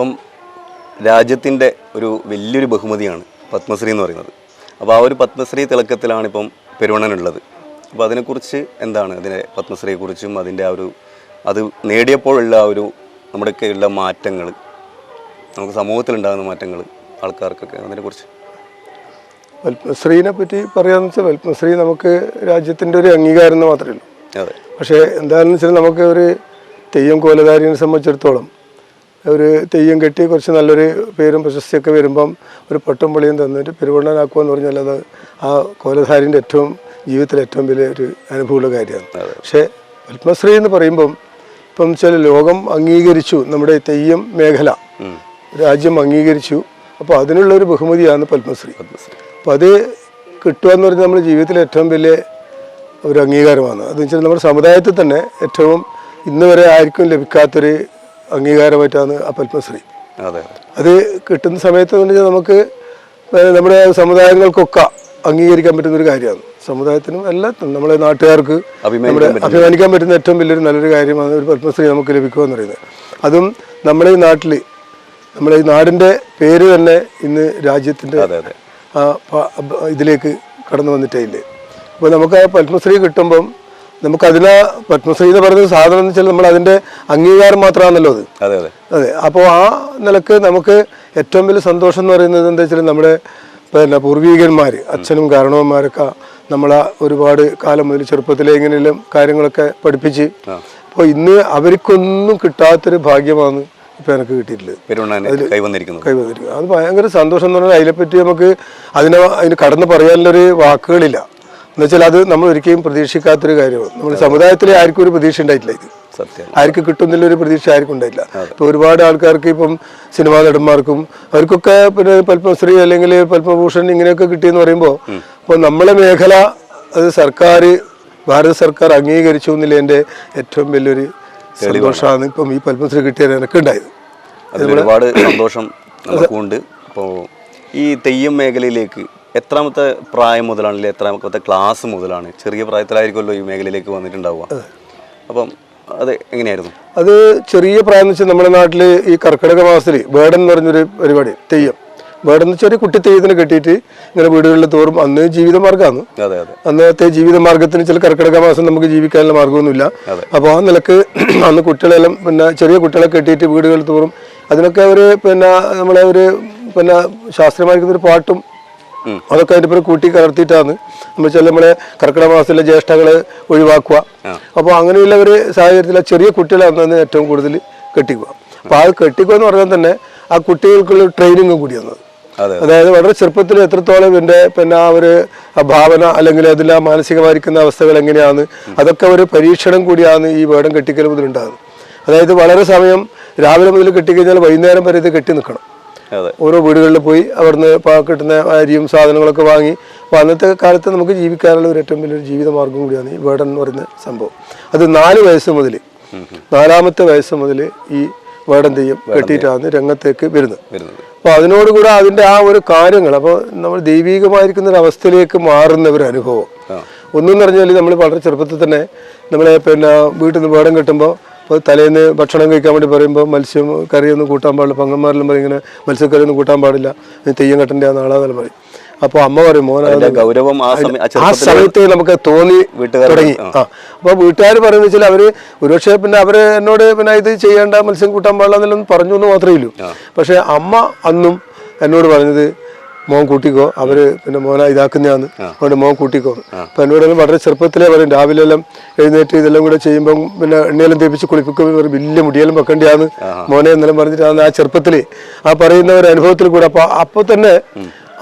ഇപ്പം രാജ്യത്തിൻ്റെ ഒരു വലിയൊരു ബഹുമതിയാണ് പത്മശ്രീ എന്ന് പറയുന്നത്. അപ്പോൾ ആ ഒരു പത്മശ്രീ തിളക്കത്തിലാണ് ഇപ്പം പെരുവണ്ണനുള്ളത്. അപ്പോൾ അതിനെക്കുറിച്ച് എന്താണ്, അതിനെ പത്മശ്രീയെക്കുറിച്ചും അതിൻ്റെ ആ ഒരു അത് നേടിയപ്പോഴുള്ള ആ ഒരു നമ്മുടെയൊക്കെയുള്ള മാറ്റങ്ങൾ, നമുക്ക് സമൂഹത്തിലുണ്ടാകുന്ന മാറ്റങ്ങൾ, ആൾക്കാർക്കൊക്കെ അതിനെക്കുറിച്ച്. പത്മശ്രീനെ പറ്റി പറയാന്ന് വെച്ചാൽ പത്മശ്രീ നമുക്ക് രാജ്യത്തിൻ്റെ ഒരു അംഗീകാരം എന്ന് മാത്രമേ ഉള്ളൂ. അതെ. പക്ഷേ എന്താണെന്ന് വെച്ചാൽ നമുക്ക് ഒരു തെയ്യം കോലധാരിയെ സംബന്ധിച്ചിടത്തോളം ഒരു തെയ്യം കെട്ടി കുറച്ച് നല്ലൊരു പേരും പ്രശസ്തിയൊക്കെ വരുമ്പം ഒരു പട്ടും പൊളിയും തന്നിട്ട് പെരുവണ്ണനാക്കുക എന്ന് പറഞ്ഞാൽ അത് ആ കോലധാരിൻ്റെ ഏറ്റവും ജീവിതത്തിലെ ഏറ്റവും വലിയൊരു അനുഭവമുള്ള കാര്യമാണ്. പക്ഷേ പത്മശ്രീ എന്ന് പറയുമ്പം ഇപ്പം വെച്ചാൽ ലോകം അംഗീകരിച്ചു, നമ്മുടെ തെയ്യം മേഖല രാജ്യം അംഗീകരിച്ചു. അപ്പോൾ അതിനുള്ളൊരു ബഹുമതിയാണ് പത്മശ്രീ. അപ്പോൾ അത് കിട്ടുക എന്ന് പറഞ്ഞാൽ നമ്മുടെ ജീവിതത്തിലെ ഏറ്റവും വലിയ ഒരു അംഗീകാരമാണ്. അതെന്ന് വെച്ചാൽ നമ്മുടെ സമുദായത്തിൽ തന്നെ ഏറ്റവും ഇന്ന് വരെ ആർക്കും ലഭിക്കാത്തൊരു അംഗീകാരമായിട്ടാണ് ആ പത്മശ്രീ. അത് കിട്ടുന്ന സമയത്ത് നമുക്ക് നമ്മുടെ സമുദായങ്ങൾക്കൊക്കെ അംഗീകരിക്കാൻ പറ്റുന്നൊരു കാര്യമാണ്. സമുദായത്തിനും എല്ലാം നമ്മളെ നാട്ടുകാർക്ക് അഭിമാനിക്കാൻ പറ്റുന്ന ഏറ്റവും വലിയൊരു നല്ലൊരു കാര്യമാണ് ഒരു പത്മശ്രീ നമുക്ക് ലഭിക്കുക എന്ന് പറയുന്നത്. അതും നമ്മളെ ഈ നാട്ടിൽ, നമ്മളെ ഈ നാടിൻ്റെ പേര് തന്നെ ഇന്ന് രാജ്യത്തിൻ്റെ ഇതിലേക്ക് കടന്നു വന്നിട്ടേ ഇല്ലേ. അപ്പോൾ നമുക്ക് ആ പത്മശ്രീ കിട്ടുമ്പം നമുക്കതിനാ പത്മശ്രീ എന്ന് പറയുന്ന സാധനം എന്ന് വെച്ചാൽ നമ്മൾ അതിൻ്റെ അംഗീകാരം മാത്രമാണല്ലോ അത്. അതെ. അപ്പോൾ ആ നിലക്ക് നമുക്ക് ഏറ്റവും വലിയ സന്തോഷം എന്ന് പറയുന്നത് എന്താ വെച്ചാൽ നമ്മുടെ പിന്നെ പൂർവീകന്മാർ, അച്ഛനും കാരണവന്മാരൊക്കെ നമ്മളെ ഒരുപാട് കാലം മുതൽ ചെറുപ്പത്തിലെ ഇങ്ങനെയെല്ലാം കാര്യങ്ങളൊക്കെ പഠിപ്പിച്ച്, അപ്പോൾ ഇന്ന് അവർക്കൊന്നും കിട്ടാത്തൊരു ഭാഗ്യമാണ് ഇപ്പം എനിക്ക് കിട്ടിയിട്ടുള്ളത്, കൈവന്നിരിക്കുന്നത്. അത് ഭയങ്കര സന്തോഷം എന്ന് പറഞ്ഞാൽ അതിനെപ്പറ്റി നമുക്ക് അതിന് കടന്ന് പറയാനുള്ളൊരു വാക്കുകളില്ല. എന്നുവെച്ചാൽ അത് നമ്മൾ ഒരിക്കലും പ്രതീക്ഷിക്കാത്തൊരു കാര്യമാണ്. നമ്മുടെ സമുദായത്തിലെ ആർക്കും ഒരു പ്രതീക്ഷ ഉണ്ടായിട്ടില്ല. ഇത് ആർക്ക് കിട്ടുന്നില്ലൊരു പ്രതീക്ഷ ആർക്കും ഉണ്ടായില്ല. ഇപ്പോൾ ഒരുപാട് ആൾക്കാർക്ക് ഇപ്പം സിനിമാ നടന്മാർക്കും അവർക്കൊക്കെ പിന്നെ പത്മശ്രീ അല്ലെങ്കിൽ പത്മഭൂഷൺ ഇങ്ങനെയൊക്കെ കിട്ടിയെന്ന് പറയുമ്പോൾ ഇപ്പോൾ നമ്മളെ മേഖല അത് സർക്കാർ, ഭാരത സർക്കാർ അംഗീകരിച്ചു എന്നില്ല എൻ്റെ ഏറ്റവും വലിയൊരു സന്തോഷമാണ് ഇപ്പം ഈ പത്മശ്രീ കിട്ടിയത് എനിക്ക് ഉണ്ടായത്. ഒരുപാട് സന്തോഷം നമുക്കുണ്ട്. ഇപ്പോൾ ഈ തെയ്യം മേഖലയിലേക്ക് എത്രാമത്തെ പ്രായം മുതലാണ്, അല്ലെങ്കിൽ എത്രാമത്തെ ക്ലാസ് മുതലാണ്? ചെറിയ പ്രായത്തിലായിരിക്കുമല്ലോ ഈ മേഖലയിലേക്ക് വന്നിട്ടുണ്ടാവുക. അപ്പം അത് എങ്ങനെയായിരുന്നു? അത് ചെറിയ പ്രായം എന്ന് വെച്ചാൽ നമ്മുടെ നാട്ടിൽ ഈ കർക്കിടക മാസത്തിൽ വേടൻ എന്ന് പറഞ്ഞൊരു പരിപാടി, തെയ്യം വേടൻ എന്ന് വെച്ചാൽ കുട്ടി തെയ്യത്തിന് കെട്ടിയിട്ട് ഇങ്ങനെ വീടുകളിൽ തോറും അന്ന് ജീവിതമാർഗ്ഗമാണ്. അന്നത്തെ ജീവിതമാർഗ്ഗത്തിന് ചില കർക്കിടക മാസം നമുക്ക് ജീവിക്കാനുള്ള മാർഗ്ഗമൊന്നുമില്ല. അപ്പോൾ ആ നിലക്ക് അന്ന് കുട്ടികളെല്ലാം പിന്നെ ചെറിയ കുട്ടികളെ കെട്ടിയിട്ട് വീടുകളിൽ തോറും അതിനൊക്കെ ഒരു പിന്നെ നമ്മളെ ഒരു പിന്നെ ശാസ്ത്രീയമായിരിക്കുന്നൊരു പാട്ടും അതൊക്കെ അതിൻ്റെ പേര് കൂട്ടി കലർത്തിയിട്ടാണ് നമ്മൾ വെച്ചാൽ നമ്മളെ കർക്കിടക മാസത്തിലെ ജ്യേഷ്ഠകളെ ഒഴിവാക്കുക. അപ്പോൾ അങ്ങനെയുള്ള ഒരു സാഹചര്യത്തിൽ ചെറിയ കുട്ടികളെ അന്ന് ഏറ്റവും കൂടുതൽ കെട്ടിക്കുക. അപ്പോൾ ആ കെട്ടിക്കുക എന്ന് പറഞ്ഞാൽ തന്നെ ആ കുട്ടികൾക്കുള്ള ട്രെയിനിങ്ങും കൂടിയാണ്. അതായത് വളരെ ചെറുപ്പത്തിൽ എത്രത്തോളം എൻ്റെ പിന്നെ ആ ഒരു ഭാവന അല്ലെങ്കിൽ അതിൽ ആ മാനസികമായിരിക്കുന്ന അവസ്ഥകൾ എങ്ങനെയാണ്, അതൊക്കെ ഒരു പരീക്ഷണം കൂടിയാണ് ഈ വേടം കെട്ടിക്കൽ മുതലുണ്ടാകുന്നത്. അതായത് വളരെ സമയം രാവിലെ മുതൽ കെട്ടിക്കഴിഞ്ഞാൽ വൈകുന്നേരം വരെ ഇത് കെട്ടി നിൽക്കണം. ഓരോ വീടുകളിൽ പോയി അവിടുന്ന് കിട്ടുന്ന അരിയും സാധനങ്ങളൊക്കെ വാങ്ങി. അപ്പോൾ അന്നത്തെ കാലത്ത് നമുക്ക് ജീവിക്കാനുള്ള ഒരു ഏറ്റവും വലിയൊരു ജീവിതമാർഗ്ഗം കൂടിയാണ് ഈ വേടൻ എന്ന് പറയുന്ന സംഭവം. അത് 4 വയസ്സ് മുതൽ 4ാമത്തെ വയസ്സ് മുതൽ ഈ വേടൻ തെയ്യം കെട്ടിയിട്ടാണ് രംഗത്തേക്ക് വരുന്നത്. അപ്പോൾ അതിനോടുകൂടെ അതിൻ്റെ ആ ഒരു കാര്യങ്ങൾ, അപ്പോൾ നമ്മൾ ദൈവികമായിരിക്കുന്ന ഒരു അവസ്ഥയിലേക്ക് മാറുന്ന ഒരു അനുഭവം. ഒന്നെന്ന് പറഞ്ഞാൽ നമ്മൾ വളരെ ചെറുപ്പത്തിൽ തന്നെ നമ്മളെ പിന്നെ വീട്ടിൽ നിന്ന് വേടം കെട്ടുമ്പോൾ അപ്പോൾ തലേന്ന് ഭക്ഷണം കഴിക്കാൻ വേണ്ടി പറയുമ്പോൾ മത്സ്യം കറിയൊന്നും കൂട്ടാൻ പാടില്ല. പങ്കന്മാരെല്ലാം പറയും ഇങ്ങനെ മത്സ്യക്കറിയൊന്നും കൂട്ടാൻ പാടില്ല, തെയ്യം കെട്ടേണ്ട നാളാന്നെല്ലാം പറയും. അപ്പോൾ അമ്മ പറയും മോനെ ഗൗരവം ആ സമയത്ത് നമുക്ക് തോന്നി തുടങ്ങി. അപ്പോൾ വീട്ടുകാർ പറയുന്നത് വെച്ചാൽ അവർ ഒരുപക്ഷെ പിന്നെ അവർ എന്നോട് പിന്നെ ഇത് ചെയ്യേണ്ട, മത്സ്യം കൂട്ടാൻ പാടില്ല എന്നെല്ലാം പറഞ്ഞു എന്ന് മാത്രമേ ഉള്ളൂ. പക്ഷേ അമ്മ അന്നും എന്നോട് പറഞ്ഞത് മോൻ കൂട്ടിക്കോ, അവര് പിന്നെ മോനെ ഇതാക്കുന്നതാണ്, അതുകൊണ്ട് മോൻ കൂട്ടിക്കോ. അപ്പൊ എന്നോടെല്ലാം വളരെ ചെറുപ്പത്തിലേ പറയും, രാവിലെ എല്ലാം എഴുന്നേറ്റ് ഇതെല്ലാം കൂടെ ചെയ്യുമ്പോൾ പിന്നെ എണ്ണയെല്ലാം തേപ്പിച്ച് കുളിപ്പിക്കുമ്പോൾ വലിയ മുടിയെല്ലാം വെക്കേണ്ടിയാണ് മോനെ എന്നെല്ലാം പറഞ്ഞിട്ടാണ് ആ ചെറുപ്പത്തില് ആ പറയുന്ന ഒരു അനുഭവത്തിൽ കൂടെ. അപ്പൊ തന്നെ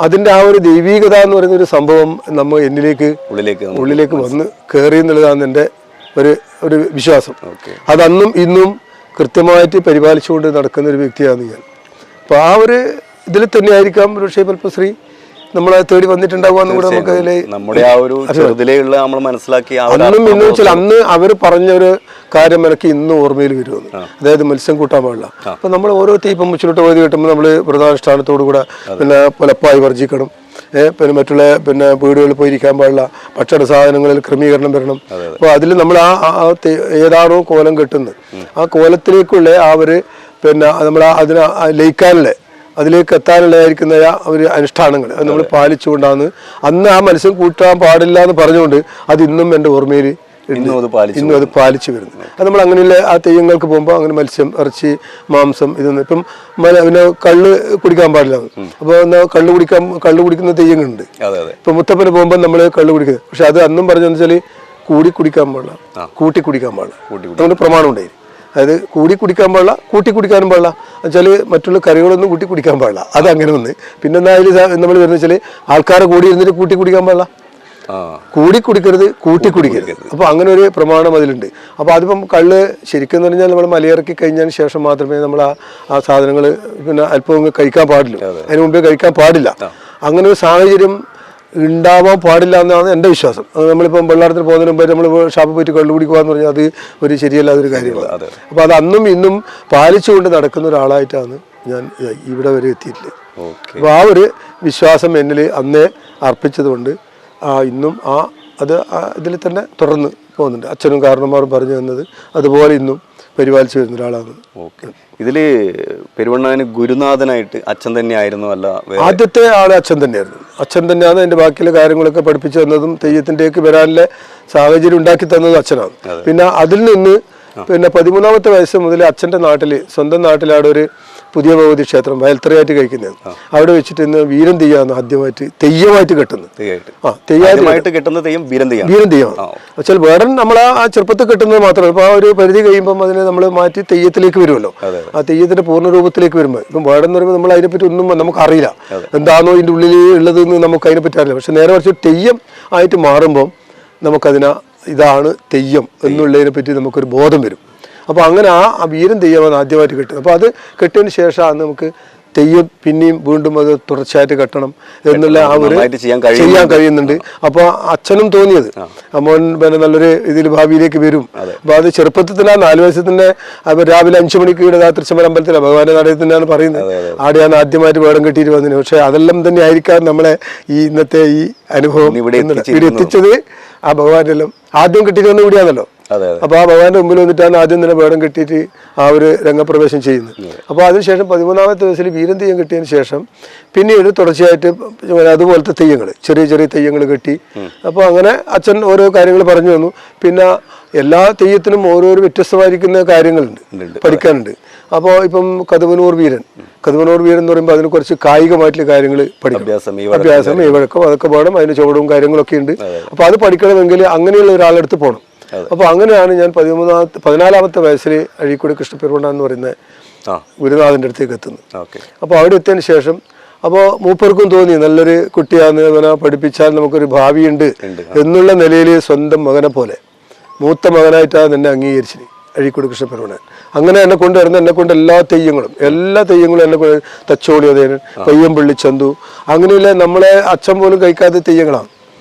അതിന്റെ ആ ഒരു ദൈവീകത എന്ന് പറയുന്ന ഒരു സംഭവം നമ്മ എന്നിലേക്ക് ഉള്ളിലേക്ക് വന്ന് കയറി എന്നുള്ളതാണ് എൻ്റെ ഒരു വിശ്വാസം. അതന്നും ഇന്നും കൃത്യമായിട്ട് പരിപാലിച്ചുകൊണ്ട് നടക്കുന്ന ഒരു വ്യക്തിയാണ് ഞാൻ. അപ്പൊ ആ ഒരു ഇതിൽ തന്നെ ആയിരിക്കാം പക്ഷേ പത്മശ്രീ നമ്മളെ തേടി വന്നിട്ടുണ്ടാവുക കൂടെ നമുക്ക് അതിൽ നമ്മുടെ ആ ഒരു അന്നും ഇന്നും വെച്ചാൽ അന്ന് അവർ പറഞ്ഞൊരു കാര്യം എനിക്ക് ഇന്നും ഓർമ്മയിൽ വരുമെന്ന്. അതായത് മത്സ്യം കൂട്ടാൻ പാടില്ല. അപ്പൊ നമ്മൾ ഓരോ തീപ്പം മുച്ചിലോട്ട് പോയി കിട്ടുമ്പോൾ നമ്മൾ പ്രധാനുഷ്ഠാനത്തോടു കൂടെ പിന്നെ പുലപ്പായി വർജിക്കണം, പിന്നെ മറ്റുള്ള പിന്നെ വീടുകളിൽ പോയിരിക്കാൻ പാടില്ല, ഭക്ഷണ സാധനങ്ങളിൽ ക്രമീകരണം വരണം. അപ്പോൾ അതിൽ നമ്മൾ ഏതാണോ കോലം കെട്ടുന്നത് ആ കോലത്തിലേക്കുള്ള ആ ഒരു പിന്നെ നമ്മൾ അതിനെ ലയിക്കാനുള്ള അതിലേക്ക് എത്താനുള്ളതായിരിക്കുന്ന ഒരു അനുഷ്ഠാനങ്ങൾ അത് നമ്മൾ പാലിച്ചുകൊണ്ടാണ് അന്ന് ആ മത്സ്യം കൂട്ടാൻ പാടില്ല എന്ന് പറഞ്ഞുകൊണ്ട് അത് ഇന്നും എൻ്റെ ഓർമ്മയിൽ ഇന്നും അത് പാലിച്ചു വരുന്നു. അത് നമ്മൾ അങ്ങനെയുള്ള ആ തെയ്യങ്ങൾക്ക് പോകുമ്പോൾ അങ്ങനെ മത്സ്യം, ഇറച്ചി, മാംസം ഇതൊന്നും ഇപ്പം പിന്നെ കള്ള് കുടിക്കാൻ പാടില്ല. അപ്പോൾ കള്ള് കുടിക്കുന്ന തെയ്യങ്ങളുണ്ട്. ഇപ്പൊ മുത്തപ്പന് പോകുമ്പോൾ നമ്മൾ കള്ള് കുടിക്കുന്നത്. പക്ഷെ അത് അന്നും പറഞ്ഞെന്ന് വെച്ചാൽ കൂടി കുടിക്കാൻ പാടില്ല, കൂട്ടി കുടിക്കാൻ പാടില്ല. നമ്മുടെ പ്രമാണം ഉണ്ടായി. അതായത് കൂടി കുടിക്കാൻ പാടില്ല, കൂട്ടി കുടിക്കാനും പാടില്ല. വെച്ചാൽ മറ്റുള്ള കറികളൊന്നും കൂട്ടി കുടിക്കാൻ പാടില്ല. അത് അങ്ങനെ വന്ന് പിന്നെ എന്താ അതിൽ നമ്മൾ വരുന്ന വെച്ചാൽ ആൾക്കാരെ കൂടി ഇരുന്നിട്ട് കൂട്ടി കുടിക്കാൻ പാടില്ല, കൂടി കുടിക്കരുത്, കൂട്ടി കുടിക്കരുത്. അപ്പൊ അങ്ങനെ ഒരു പ്രമാണം അതിലുണ്ട്. അപ്പൊ അതിപ്പം കള്ള് ശരിക്കും പറഞ്ഞാൽ നമ്മൾ മലയിറക്കി കഴിഞ്ഞതിന് ശേഷം മാത്രമേ നമ്മൾ ആ സാധനങ്ങൾ പിന്നെ അല്പം കഴിക്കാൻ പാടുള്ളൂ. അതിന് മുമ്പേ കഴിക്കാൻ പാടില്ല. അങ്ങനെ ഒരു സാഹചര്യം ഉണ്ടാവാൻ പാടില്ല എന്നാണ് എൻ്റെ വിശ്വാസം. അത് നമ്മളിപ്പം വെള്ളാരത്തിൽ പോകുന്നതിന് മുമ്പ് നമ്മൾ ഷാപ്പിൽ പോയിട്ട് കള്ളു കുടിക്കുകയെന്ന് പറഞ്ഞാൽ അത് ഒരു ശരിയല്ലാത്തൊരു കാര്യമാണ്. അപ്പോൾ അത് അന്നും ഇന്നും പാലിച്ചുകൊണ്ട് നടക്കുന്ന ഒരാളായിട്ടാണ് ഞാൻ ഇവിടെ വരെ എത്തിയിട്ടില്ല. അപ്പോൾ ആ ഒരു വിശ്വാസം എന്നിൽ അന്നേ അർപ്പിച്ചതുകൊണ്ട് ഇന്നും അത് ഇതിൽ തന്നെ തുടർന്ന് പോകുന്നുണ്ട്. അച്ഛനും കാരണന്മാരും പറഞ്ഞു തന്നത് അതുപോലെ ഇന്നും പരിപാലിച്ചു വരുന്ന ഒരാളാണ്. ഇതില് പെരുവണ്ണാന് ഗുരുനാഥനായിട്ട് അച്ഛൻ തന്നെയായിരുന്നു? അല്ല, ആദ്യത്തെ ആള് അച്ഛൻ തന്നെയായിരുന്നു. അച്ഛൻ തന്നെയാണ് അതിന്റെ ബാക്കിയുള്ള കാര്യങ്ങളൊക്കെ പഠിപ്പിച്ചു തന്നതും തെയ്യത്തിൻ്റെക്ക് വരാനുള്ള സാഹചര്യം ഉണ്ടാക്കി തന്നതും അച്ഛനാണ്. പിന്നെ അതിൽ നിന്ന് പിന്നെ 13ാമത്തെ വയസ്സ് മുതൽ അച്ഛൻ്റെ നാട്ടിൽ, സ്വന്തം നാട്ടിലാണ് ഒരു പുതിയ ഭഗവതി ക്ഷേത്രം വയൽത്തറയായിട്ട് കഴിക്കുന്നത്. അവിടെ വെച്ചിട്ട് ഇന്ന് വീരം തെയ്യാണ് ആദ്യമായിട്ട് തെയ്യമായിട്ട് കെട്ടുന്നത്. തെയ്യമായിട്ട് കെട്ടുന്ന തെയ്യം വീരം തെയ്യമാണ്. വെച്ചാൽ വേടൻ നമ്മൾ ആ ചെറുപ്പത്തിൽ കെട്ടുന്നത് മാത്രമല്ല, ഇപ്പൊ ആ ഒരു പരിധി കഴിയുമ്പോൾ അതിനെ നമ്മൾ മാറ്റി തെയ്യത്തിലേക്ക് വരുമല്ലോ. ആ തെയ്യത്തിന്റെ പൂർണ്ണരൂപത്തിലേക്ക് വരുമ്പോൾ ഇപ്പം വേടൻ എന്ന് പറയുമ്പോൾ നമ്മൾ അതിനെപ്പറ്റി ഒന്നും നമുക്ക് അറിയില്ല, എന്താണോ ഇതിന്റെ ഉള്ളിൽ ഉള്ളതെന്ന് നമുക്ക് അതിനെപ്പറ്റി അറിയില്ല. പക്ഷെ നേരെ മറിച്ച് തെയ്യം ആയിട്ട് മാറുമ്പോൾ നമുക്കതിനെ ഇതാണ് തെയ്യം എന്നുള്ളതിനെ പറ്റി നമുക്കൊരു ബോധം വരും. അപ്പോൾ അങ്ങനെ ആ വീരൻ തെയ്യമാണ് ആദ്യമായിട്ട് കെട്ടുന്നത്. അപ്പോൾ അത് കെട്ടിയതിന് ശേഷമാണ് നമുക്ക് തെയ്യം പിന്നെയും വീണ്ടും അത് തുടർച്ചയായിട്ട് കെട്ടണം എന്നുള്ള ആ ഒരു ചെയ്യാൻ കഴിയുന്നുണ്ട്. അപ്പോൾ അച്ഛനും തോന്നിയത് മോൻ പിന്നെ നല്ലൊരു ഇതിൽ ഭാവിയിലേക്ക് വരും. അപ്പോൾ അത് ചെറുപ്പത്തിൽ തന്നെ 4 വയസ്സിൽ തന്നെ രാവിലെ 5 മണിക്ക് ഇവിടെ തൃശ്ശൂർ അമ്പലത്തിലാണ് ഭഗവാന്റെ നടയിൽ തന്നെയാണ് പറയുന്നത്. ആടെയാണ് ആദ്യമായിട്ട് വേടം കെട്ടിയിട്ട് വന്നത്. പക്ഷെ അതെല്ലാം തന്നെ ആയിരിക്കാം നമ്മളെ ഈ ഇന്നത്തെ ഈ അനുഭവം ഇവിടെ എത്തിച്ചത്. ആ ഭഗവാന്റെ എല്ലാം ആദ്യം കെട്ടിയിട്ട് വന്ന് ഇവിടെയാണല്ലോ. അപ്പൊ ആ ഭഗവാന്റെ മുമ്പിൽ വന്നിട്ടാണ് ആദ്യം തന്നെ വേടം കെട്ടിയിട്ട് ആ ഒരു രംഗപ്രവേശം ചെയ്യുന്നത്. അപ്പോൾ അതിനുശേഷം 13ാമത്തെ വയസ്സിൽ വീരൻ തെയ്യം കെട്ടിയതിന് ശേഷം പിന്നീട് തുടർച്ചയായിട്ട് അതുപോലത്തെ തെയ്യങ്ങൾ, ചെറിയ ചെറിയ തെയ്യങ്ങൾ കെട്ടി. അപ്പോൾ അങ്ങനെ അച്ഛൻ ഓരോ കാര്യങ്ങൾ പറഞ്ഞു തന്നു. പിന്നെ എല്ലാ തെയ്യത്തിനും ഓരോരോ വ്യത്യസ്തമായിരിക്കുന്ന കാര്യങ്ങളുണ്ട്, പഠിക്കാനുണ്ട്. അപ്പോൾ ഇപ്പം കതുവനൂർ വീരൻ എന്ന് പറയുമ്പോൾ അതിന് കുറച്ച് കായികമായിട്ടുള്ള കാര്യങ്ങൾ പഠിക്കും. അഭ്യാസം, ഈ വഴക്കം, അതൊക്കെ പോകണം. അതിന് ചുവടും കാര്യങ്ങളൊക്കെ ഉണ്ട്. അപ്പോൾ അത് പഠിക്കണമെങ്കിൽ അങ്ങനെയുള്ള ഒരാളെടുത്ത് പോകണം. അപ്പോൾ അങ്ങനെയാണ് ഞാൻ 14ാമത്തെ വയസ്സിൽ അഴീക്കോട് കൃഷ്ണപ്പെരുവണ്ണ എന്ന് പറയുന്ന ഗുരുനാഥൻ്റെ അടുത്തേക്ക് എത്തുന്നത്. അപ്പോൾ അവിടെ എത്തിയതിന് ശേഷം അപ്പോൾ മൂപ്പർക്കും തോന്നി നല്ലൊരു കുട്ടിയാന്ന്, ഇവനെ പഠിപ്പിച്ചാൽ നമുക്കൊരു ഭാവിയുണ്ട് എന്നുള്ള നിലയിൽ സ്വന്തം മകനെ പോലെ മൂത്ത മകനായിട്ടാണ് എന്നെ അംഗീകരിച്ചത് അഴീക്കോട് കൃഷ്ണപ്പെരുവണ്ണൻ. അങ്ങനെ എന്നെ കൊണ്ടുവരുന്ന എന്നെ കൊണ്ട് എല്ലാ തെയ്യങ്ങളും എന്നെ കൊണ്ട് തച്ചോളി, അതേന് പയ്യമ്പള്ളി, ചന്തു, അങ്ങനെയുള്ള നമ്മളെ അച്ഛൻ പോലും കഴിക്കാത്ത തെയ്യങ്ങളാണ്.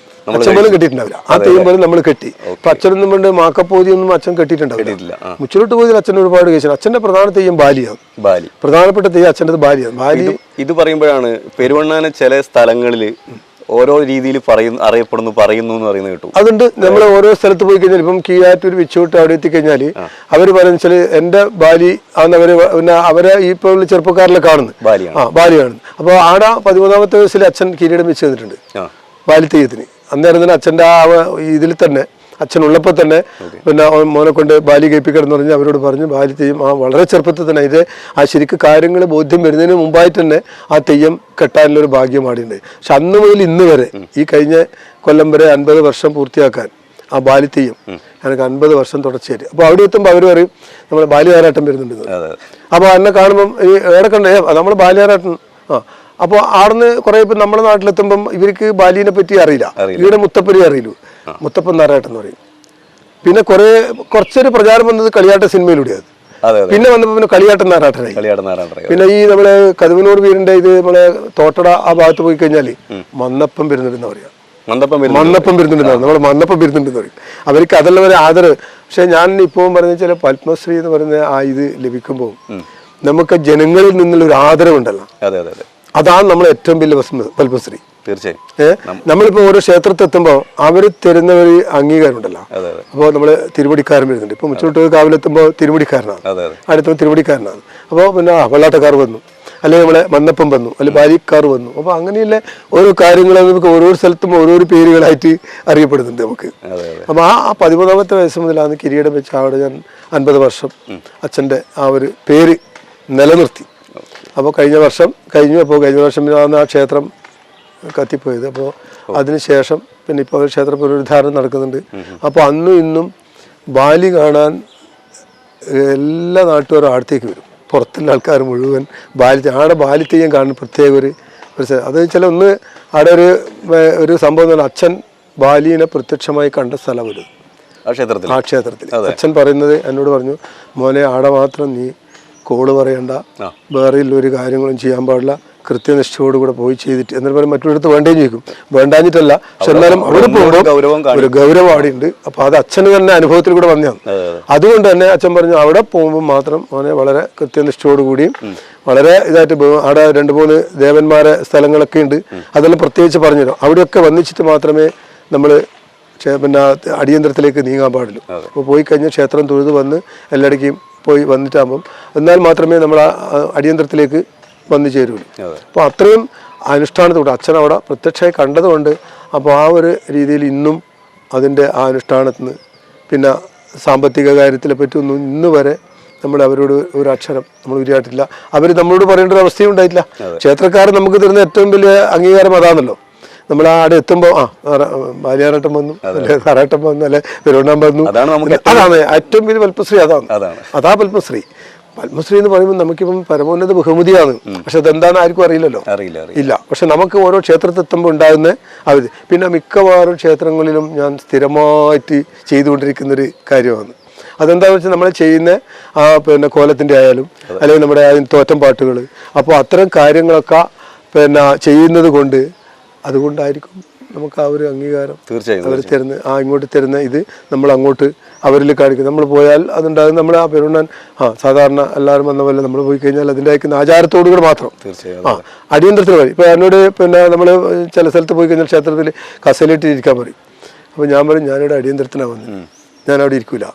അച്ഛൻ പോലും കെട്ടിയിട്ടുണ്ടാവില്ല. ആ തെയ്യം പോലും നമ്മൾ കെട്ടി. അപ്പൊ അച്ഛനൊന്നും കൊണ്ട് മാക്കപ്പോതിയൊന്നും അച്ഛൻ കെട്ടിയിട്ടുണ്ടാവില്ല. മുച്ചിലോട്ട് പോയി അച്ഛൻ ഒരുപാട് കഴിച്ചു. അച്ഛന്റെ പ്രധാന തെയ്യം ബാലിയാണ്. പ്രധാനപ്പെട്ട തെയ്യം അച്ഛൻ്റെ ബാലിയാണ്. ബാലി ഇത് പറയുമ്പോഴാണ് പെരുവണ്ണാനെ ചില സ്ഥലങ്ങളിൽ ഓരോ രീതിയിൽ അറിയപ്പെടുന്നു എന്ന് പറയുന്നത് കേട്ടു. അതുണ്ട്. നമ്മൾ ഓരോ സ്ഥലത്ത് പോയി കഴിഞ്ഞാൽ ഇപ്പം കീഴാറ്റൂർ വിച്ചോട്ട് അവിടെ എത്തിക്കഴിഞ്ഞാൽ അവര് പറയുന്ന വെച്ചാൽ എന്റെ ബാലി ആണെന്ന് പിന്നെ അവരെ ഇപ്പോൾ ചെറുപ്പക്കാരിലെ കാണുന്നു ബാലിയാണ്. അപ്പോൾ ആടെ 13ാമത്തെ വയസ്സിൽ അച്ഛൻ കിരീടം വെച്ച് തന്നിട്ടുണ്ട് ബാലി തെയ്യത്തിന്. അന്നേരം തന്നെ അച്ഛൻ്റെ ആ ഇതിൽ തന്നെ അച്ഛനുള്ളപ്പോൾ തന്നെ പിന്നെ മോനെ കൊണ്ട് ബാലി കേൾപ്പിക്കണം പറഞ്ഞ് അവരോട് പറഞ്ഞു ബാലി തെയ്യം വളരെ ചെറുപ്പത്തിൽ തന്നെ ഇത് ആ ശരിക്കും കാര്യങ്ങൾ ബോധ്യം വരുന്നതിന് മുമ്പായിട്ട് തന്നെ ആ തെയ്യം കെട്ടാനുള്ളൊരു ഭാഗ്യം ആടിയുണ്ട്. പക്ഷെ അന്ന് മുതൽ ഇന്ന് വരെ ഈ കഴിഞ്ഞ കൊല്ലം വരെ 50 വർഷം പൂർത്തിയാക്കാൻ ആ ബാലി തെയ്യം എനിക്ക് 50 വർഷം തുടർച്ചയായിട്ട്. അപ്പോൾ അവിടെ എത്തുമ്പോൾ അവർ പറയും നമ്മൾ ബാലിയാറാട്ടം വരുന്നുണ്ട്. അപ്പോൾ എന്നെ കാണുമ്പം ഈ ഏടെ കണ്ടേ നമ്മൾ ബാലിയാറാട്ടം അപ്പോൾ ആടുന്ന് കുറെ ഇപ്പം നമ്മുടെ നാട്ടിലെത്തുമ്പം ഇവർക്ക് ബാലിനെ പറ്റി അറിയില്ല. ഇവിടെ മുത്തപ്പനെ അറിയില്ലൂ, മുത്തപ്പൻ നാരായട്ടൻ എന്ന് പറയും. പിന്നെ കുറച്ചൊരു പ്രചാരം വന്നത് കളിയാട്ട സിനിമയിലൂടെയാണ്. പിന്നെ വന്നപ്പോൾ പിന്നെ കളിയാട്ടൻ നാരാട്ടനായി. പിന്നെ ഈ നമ്മളെ കതുവനൂർ വീരന്റെ ഇത് നമ്മളെ തോട്ടട ആ ഭാഗത്ത് പോയി കഴിഞ്ഞാല് മന്നപ്പം വരുന്നുണ്ടെന്ന് പറയാം. മന്നപ്പം വരുന്നുണ്ടെന്നാണ് നമ്മൾ മന്നപ്പം വരുന്നുണ്ടെന്ന് പറയും. അവർക്ക് അതെല്ലാം ഒരു ആദരവ്. പക്ഷെ ഞാൻ ഇപ്പം പറഞ്ഞ ചില പത്മശ്രീ എന്ന് പറയുന്ന ആ ഇത് ലഭിക്കുമ്പോൾ നമുക്ക് ജനങ്ങളിൽ നിന്നുള്ള ഒരു ആദരവുണ്ടല്ലോ. അതാണ് നമ്മൾ ഏറ്റവും വലിയ പത്മശ്രീ. തീർച്ചയായും നമ്മളിപ്പോൾ ഓരോ ക്ഷേത്രത്തിൽ എത്തുമ്പോൾ അവർ തരുന്ന ഒരു അംഗീകാരം ഉണ്ടല്ലോ. അപ്പോൾ നമ്മൾ തിരുവടിക്കാരൻ വരുന്നുണ്ട്. ഇപ്പൊ മുച്ചോട്ട് കാവിലെത്തുമ്പോൾ തിരുവടിക്കാരനാണ്, അടുത്ത തിരുവടിക്കാരനാണ്. അപ്പോൾ പിന്നെ വെള്ളാട്ടക്കാർ വന്നു, അല്ലെങ്കിൽ നമ്മളെ മന്നപ്പം വന്നു, അല്ലെങ്കിൽ ബാലിക്കാർ വന്നു. അപ്പോൾ അങ്ങനെയുള്ള ഓരോ കാര്യങ്ങളും നമുക്ക് ഓരോ സ്ഥലത്തും ഓരോരോ പേരുകളായിട്ട് അറിയപ്പെടുന്നുണ്ട് നമുക്ക്. അപ്പോൾ ആ 13ാമത്തെ വയസ്സ് മുതലാണ് കിരീടം വെച്ച് അവിടെ ഞാൻ 50 വർഷം അച്ഛൻ്റെ ആ ഒരു പേര് നിലനിർത്തി. അപ്പോൾ കഴിഞ്ഞ വർഷം ആ ക്ഷേത്രം കത്തിപ്പോയത്. അപ്പോൾ അതിനുശേഷം പിന്നെ ഇപ്പോൾ ക്ഷേത്ര പുനരുദ്ധാരണം നടക്കുന്നുണ്ട്. അപ്പോൾ അന്നും ഇന്നും ബാലി കാണാൻ എല്ലാ നാട്ടുകാരും അടുത്തേക്ക് വരും. പുറത്തുള്ള ആൾക്കാർ മുഴുവൻ ആടെ ബാലി തെയ്യം കാണുന്ന പ്രത്യേക ഒരു അത് വെച്ചാൽ ഒന്ന് അവിടെ ഒരു സംഭവം എന്ന് പറഞ്ഞാൽ അച്ഛൻ ബാലിനെ പ്രത്യക്ഷമായി കണ്ട സ്ഥലം വരും ആ ക്ഷേത്രത്തിൽ. അച്ഛൻ പറയുന്നത് എന്നോട് പറഞ്ഞു, മോനെ ആടെ മാത്രം നീ കോള് പറയണ്ട, വേറെ ഒരു കാര്യങ്ങളും ചെയ്യാൻ പാടില്ല, കൃത്യനിഷ്ഠയോടുകൂടെ പോയി ചെയ്തിട്ട് എന്നിട്ട് പറയും മറ്റൊരിടത്ത് വേണ്ടേന്ന് ചോദിക്കും. വേണ്ടാഞ്ഞിട്ടല്ല, പക്ഷെ എന്നാലും അവിടെ പോകുമ്പോൾ ഒരു ഗൗരവം അവിടെ ഉണ്ട്. അപ്പൊ അത് അച്ഛന് തന്നെ അനുഭവത്തിൽ കൂടെ വന്നതാണ്. അതുകൊണ്ട് തന്നെ അച്ഛൻ പറഞ്ഞു അവിടെ പോകുമ്പോൾ മാത്രം അവനെ വളരെ കൃത്യനിഷ്ഠയോടുകൂടിയും വളരെ ഇതായിട്ട് അവിടെ 2-3 ദേവന്മാരെ സ്ഥലങ്ങളൊക്കെ ഉണ്ട്, അതെല്ലാം പ്രത്യേകിച്ച് പറഞ്ഞുതരും. അവിടെയൊക്കെ വന്നിച്ചിട്ട് മാത്രമേ നമ്മൾ പിന്നെ അടിയന്തരത്തിലേക്ക് നീങ്ങാൻ പാടുള്ളൂ. അപ്പോൾ പോയി കഴിഞ്ഞ് ക്ഷേത്രം തൊഴുത് വന്ന് എല്ലായിടേക്കും പോയി വന്നിട്ടാകുമ്പം എന്നാൽ മാത്രമേ നമ്മൾ അടിയന്തരത്തിലേക്ക് വന്നു ചേരുള്ളൂ. അപ്പോൾ അത്രയും അനുഷ്ഠാനത്തോടെ അച്ഛൻ അവിടെ പ്രത്യക്ഷമായി കണ്ടതുകൊണ്ട് അപ്പോൾ ആ ഒരു രീതിയിൽ ഇന്നും അതിൻ്റെ ആ അനുഷ്ഠാനത്തിന് പിന്നെ സാമ്പത്തിക കാര്യത്തിനെ പറ്റി ഒന്നും ഇന്ന് വരെ നമ്മൾ അവരോട് ഒരു അക്ഷരം നമ്മൾ ഉരിയായിട്ടില്ല. അവർ നമ്മളോട് പറയേണ്ട ഒരു അവസ്ഥയും ഉണ്ടായിട്ടില്ല. ക്ഷേത്രക്കാർ നമുക്ക് തരുന്ന ഏറ്റവും വലിയ അംഗീകാരം അതാണല്ലോ. നമ്മൾ അവിടെ എത്തുമ്പോൾ ബാലിയാറാട്ടം വന്നു, അല്ലെ തറാട്ടം വന്നു, അല്ലെ പെരുവണ്ണാൻ വന്നു, അതാണ് ഏറ്റവും വലിയ പത്മശ്രീ. അതാ പത്മശ്രീ. പത്മശ്രീ എന്ന് പറയുമ്പോൾ നമുക്കിപ്പം പരമോന്നത ബഹുമതിയാണ്. പക്ഷെ അതെന്താണെന്ന് ആർക്കും അറിയില്ലല്ലോ, ഇല്ല. പക്ഷെ നമുക്ക് ഓരോ ക്ഷേത്രത്തിൽ എത്തുമ്പോൾ ഉണ്ടാകുന്ന അവധി. പിന്നെ മിക്കവാറും ക്ഷേത്രങ്ങളിലും ഞാൻ സ്ഥിരമായിട്ട് ചെയ്തുകൊണ്ടിരിക്കുന്നൊരു കാര്യമാണ്. അതെന്താണെന്ന് വെച്ചാൽ നമ്മൾ ചെയ്യുന്ന പിന്നെ കോലത്തിൻ്റെ ആയാലും അല്ലെങ്കിൽ നമ്മുടെ തോറ്റം പാട്ടുകൾ, അപ്പോൾ അത്തരം കാര്യങ്ങളൊക്കെ പിന്നെ ചെയ്യുന്നത് കൊണ്ട് അതുകൊണ്ടായിരിക്കും നമുക്ക് ആ ഒരു അംഗീകാരം അവർ തരുന്ന ഇങ്ങോട്ട് തരുന്ന ഇത് നമ്മൾ അങ്ങോട്ട് അവരിൽ കാണിക്കും. നമ്മൾ പോയാൽ അതുണ്ടാകും. നമ്മൾ ആ പെരുണ്ണാൻ സാധാരണ എല്ലാവരും വന്ന പോലെ നമ്മൾ പോയി കഴിഞ്ഞാൽ അതിൻ്റെ അയക്കുന്ന ആചാരത്തോടുകൂടി മാത്രം അടിയന്തരത്തിന് വഴി. ഇപ്പോൾ എന്നോട് പിന്നെ നമ്മൾ ചില സ്ഥലത്ത് പോയി കഴിഞ്ഞാൽ ക്ഷേത്രത്തിൽ കസേലിട്ട് ഇരിക്കാൻ പറയും. അപ്പോൾ ഞാൻ പറയും ഞാനിവിടെ അടിയന്തരത്തിനാണ് വന്നത്, ഞാനവിടെ ഇരിക്കില്ല.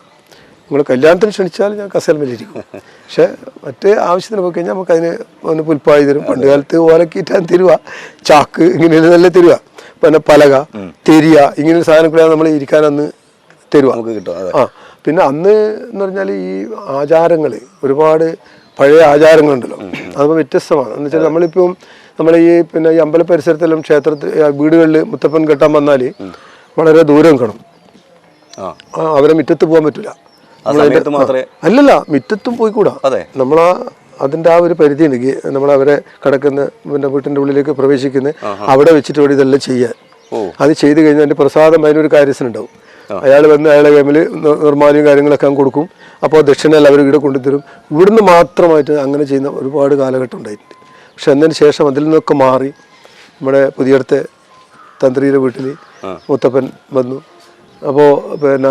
നിങ്ങൾ കല്യാണത്തിന് ക്ഷണിച്ചാൽ ഞാൻ കസേൽമേലിരിക്കും. പക്ഷെ മറ്റേ ആവശ്യത്തിന് പോയി കഴിഞ്ഞാൽ നമുക്ക് അതിന് ഒന്ന് പുൽപ്പായി തരും. പണ്ട് കാലത്ത് ഓലക്കീറ്റാൻ തരുക, ചാക്ക് ഇങ്ങനെയുള്ള നല്ല തരുക, പിന്നെ പലക തെരിയ ഇങ്ങനെ സാധനങ്ങളാണ് നമ്മൾ ഇരിക്കാനന്ന് തരുക. പിന്നെ അന്ന് എന്ന് പറഞ്ഞാൽ ഈ ആചാരങ്ങൾ ഒരുപാട് പഴയ ആചാരങ്ങളുണ്ടല്ലോ, അതിപ്പോൾ വ്യത്യസ്തമാണ്. എന്ന് വെച്ചാൽ നമ്മളിപ്പം നമ്മളെ ഈ പിന്നെ ഈ അമ്പല പരിസരത്തെല്ലാം ക്ഷേത്രത്തിൽ വീടുകളിൽ മുത്തപ്പൻ കെട്ടാൻ വന്നാൽ വളരെ ദൂരം കാണും. അവരെ മുറ്റത്ത് പോകാൻ പറ്റില്ല. അല്ലല്ല, മുറ്റത്തും പോയിക്കൂടാ. നമ്മളാ അതിൻ്റെ ആ ഒരു പരിധി ഉണ്ട്. നമ്മളവരെ കിടക്കുന്ന പിന്നെ വീട്ടിൻ്റെ ഉള്ളിലേക്ക് പ്രവേശിക്കുന്ന അവിടെ വെച്ചിട്ട് വേണ്ടി ഇതെല്ലാം ചെയ്യാൻ. അത് ചെയ്ത് കഴിഞ്ഞാൽ അതിൻ്റെ പ്രസാദം അതിനൊരു കാര്യസ്ഥനുണ്ടാവും. അയാൾ വന്ന് അയാളെ കയ്യിൽ നിർമ്മാല്യം കാര്യങ്ങളൊക്കെ കൊടുക്കും. അപ്പോൾ ദക്ഷിണയെല്ലാം അവർ ഇവിടെ കൊണ്ടുതരും. ഇവിടുന്ന് മാത്രമായിട്ട് അങ്ങനെ ചെയ്യുന്ന ഒരുപാട് കാലഘട്ടം ഉണ്ടായിട്ടുണ്ട്. പക്ഷെ അതിന് ശേഷം അതിൽ നിന്നൊക്കെ മാറി നമ്മുടെ പുതിയടുത്തെ തന്ത്രിയുടെ വീട്ടിൽ മുത്തപ്പൻ വന്നു. അപ്പോൾ പിന്നെ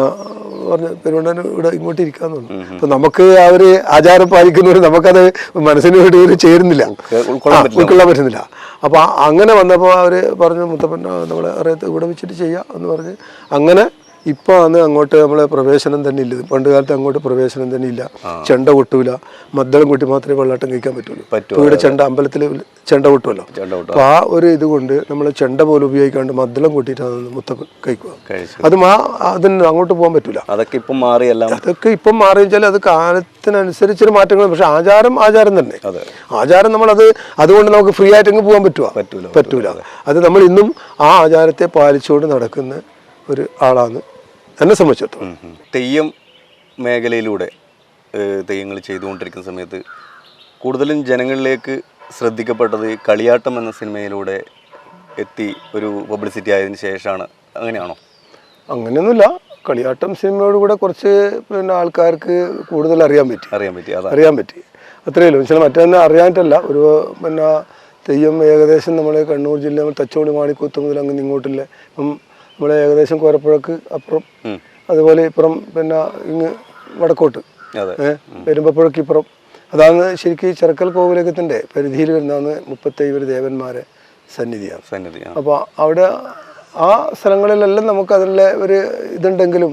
പറഞ്ഞ പെരുവണ്ണാൻ ഇവിടെ ഇങ്ങോട്ട് ഇരിക്കാന്ന് പറഞ്ഞു. അപ്പൊ നമുക്ക് ആ ഒരു ആചാരം പാലിക്കുന്നവർ നമുക്കത് മനസ്സിന് വേണ്ടി ചേരുന്നില്ല, ഉൾക്കൊള്ളാൻ പറ്റുന്നില്ല. അപ്പൊ അങ്ങനെ വന്നപ്പോൾ അവര് പറഞ്ഞു മുത്തപ്പൻ നമ്മളെ അറിയാത്ത ഇവിടെ വെച്ചിട്ട് ചെയ്യാം എന്ന് പറഞ്ഞ് അങ്ങനെ ഇപ്പൊ അന്ന് അങ്ങോട്ട് നമ്മളെ പ്രവേശനം തന്നെ ഇല്ല. പണ്ട് കാലത്ത് അങ്ങോട്ട് പ്രവേശനം തന്നെ ഇല്ല. ചെണ്ട കൊട്ടൂല, മദ്ദളം കൂട്ടി മാത്രമേ വെള്ളാട്ടം കഴിക്കാൻ പറ്റുള്ളൂ. ഇവിടെ ചെണ്ട അമ്പലത്തിൽ ചെണ്ട കൊട്ടുമല്ലോ. അപ്പൊ ആ ഒരു ഇതുകൊണ്ട് നമ്മൾ ചെണ്ട പോലും ഉപയോഗിക്കാണ്ട് മദ്ദളം കൂട്ടിയിട്ടാണ് മുത്തപ്പൻ കഴിക്കുക. അതും അതിന് അങ്ങോട്ട് പോകാൻ പറ്റൂല. അതൊക്കെ ഇപ്പം മാറി വെച്ചാൽ അത് കാലത്തിനനുസരിച്ചൊരു മാറ്റങ്ങൾ. പക്ഷെ ആചാരം തന്നെ. ആചാരം നമ്മളത് അതുകൊണ്ട് നമുക്ക് ഫ്രീ ആയിട്ട് അങ്ങ് പോകാൻ പറ്റൂല. അത് നമ്മൾ ഇന്നും ആ ആചാരത്തെ പാലിച്ചുകൊണ്ട് നടക്കുന്ന ഒരു ആളാണ് എന്നെ സംബന്ധിച്ചിടത്തോളം. തെയ്യം മേഖലയിലൂടെ തെയ്യങ്ങൾ ചെയ്തുകൊണ്ടിരിക്കുന്ന സമയത്ത് കൂടുതലും ജനങ്ങളിലേക്ക് ശ്രദ്ധിക്കപ്പെട്ടത് കളിയാട്ടം എന്ന സിനിമയിലൂടെ എത്തി ഒരു പബ്ലിസിറ്റി ആയതിനു ശേഷമാണ്. അങ്ങനെയാണോ? അങ്ങനെയൊന്നുമില്ല. കളിയാട്ടം സിനിമയോട് കൂടെ കുറച്ച് പിന്നെ ആൾക്കാർക്ക് കൂടുതൽ അറിയാൻ പറ്റി അത്രയേ ഉള്ളൂ. പക്ഷേ മറ്റൊന്നും അറിയാനിട്ടല്ല. ഒരു പിന്നെ തെയ്യം ഏകദേശം നമ്മളെ കണ്ണൂർ ജില്ല തച്ചോളി മാണിക്കൂത്ത് മുതൽ അങ്ങനെ ഇങ്ങോട്ടില്ല. ഇപ്പം നമ്മളെ ഏകദേശം കോരപ്പുഴക്ക് അപ്പുറം, അതുപോലെ ഇപ്പുറം പിന്നെ ഇങ്ങ് വടക്കോട്ട് പെരുമ്പപ്പുഴക്ക് ഇപ്പുറം അതാണ് ശരിക്കും ഈ ചെറുക്കൽ കോവിലകത്തിൻ്റെ പരിധിയിൽ വരുന്നതാണ് 37 ദേവന്മാരെ സന്നിധിയാണ്. അപ്പോൾ അവിടെ ആ സ്ഥലങ്ങളിലെല്ലാം നമുക്ക് അതിനുള്ള ഒരു ഇതുണ്ടെങ്കിലും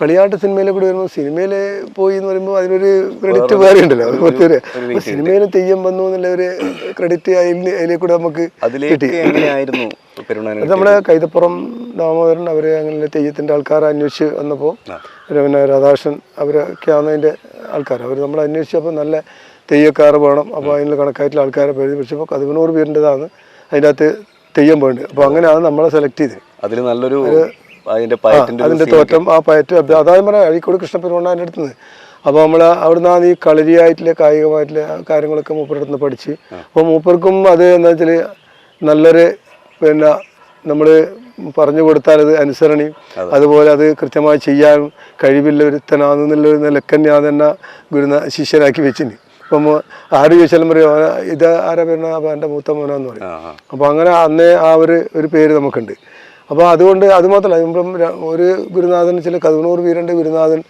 കളിയാട്ട് സിനിമയിൽ കൂടി വരുമ്പോൾ സിനിമയിൽ പോയി എന്ന് പറയുമ്പോൾ അതിനൊരു ക്രെഡിറ്റ് വേറെ ഉണ്ടല്ലോ. കുറച്ചൊരു സിനിമയിൽ തെയ്യം വന്നു എന്നുള്ള ഒരു ക്രെഡിറ്റ് അതിലേക്കൂടെ നമുക്ക് കിട്ടി. അത് നമ്മുടെ കൈതപ്പുറം ദാമോദരൻ അവർ അങ്ങനെ തെയ്യത്തിൻ്റെ ആൾക്കാരെ അന്വേഷിച്ച് വന്നപ്പോൾ പിന്നെ രാധാകൃഷ്ണൻ അവരൊക്കെയാണ് അതിൻ്റെ ആൾക്കാർ. അവർ നമ്മൾ അന്വേഷിച്ചപ്പോൾ നല്ല തെയ്യക്കാർ വേണം. അപ്പോൾ അതിനുള്ള കണക്കായിട്ടുള്ള ആൾക്കാരെ പരിചയപ്പിച്ചപ്പോൾ 11 പേരുടേതാണ് അതിൻ്റെ അകത്ത് തെയ്യം വേണ്ടത്. അപ്പോൾ അങ്ങനെയാണ് നമ്മളെ സെലക്ട് ചെയ്തത്. അതിൽ നല്ലൊരു അതിൻ്റെ തോറ്റം ആ പയറ്റ് അതായത് പറയാം അഴീക്കോട് കൃഷ്ണപ്പെരുമാൻ്റെ അടുത്ത് നിന്ന്. അപ്പോൾ നമ്മൾ അവിടെ നിന്നാണ് ഈ കളരിയായിട്ടുള്ള കായികമായിട്ടുള്ള കാര്യങ്ങളൊക്കെ മൂപ്പരുടെ അടുത്ത് നിന്ന് പഠിച്ച്. അപ്പോൾ മൂപ്പർക്കും അത് എന്താ വെച്ചാൽ നല്ലൊരു പിന്നെ നമ്മൾ പറഞ്ഞു കൊടുത്താൽ അത് അനുസരണയും അതുപോലെ അത് കൃത്യമായി ചെയ്യാൻ കഴിവില്ല ഒരുത്തനാണെന്നുള്ളൊരു നിലക്ക് ഞാൻ തന്നെ ശിഷ്യനാക്കി വെച്ചിന്. അപ്പം ആര് ചോദിച്ചാലും പറയും ഇത് ആരാ പേരാ, അപ്പം എൻ്റെ മൂത്ത മോനാന്ന് പറയും. അപ്പോൾ അങ്ങനെ അന്നേ ആ ഒരു പേര് നമുക്കുണ്ട്. അപ്പോൾ അതുകൊണ്ട് അതുമാത്രമല്ല, ഇപ്പം ഒരു ഗുരുനാഥൻ ചില 11 വീരൻ്റെ ഗുരുനാഥൻ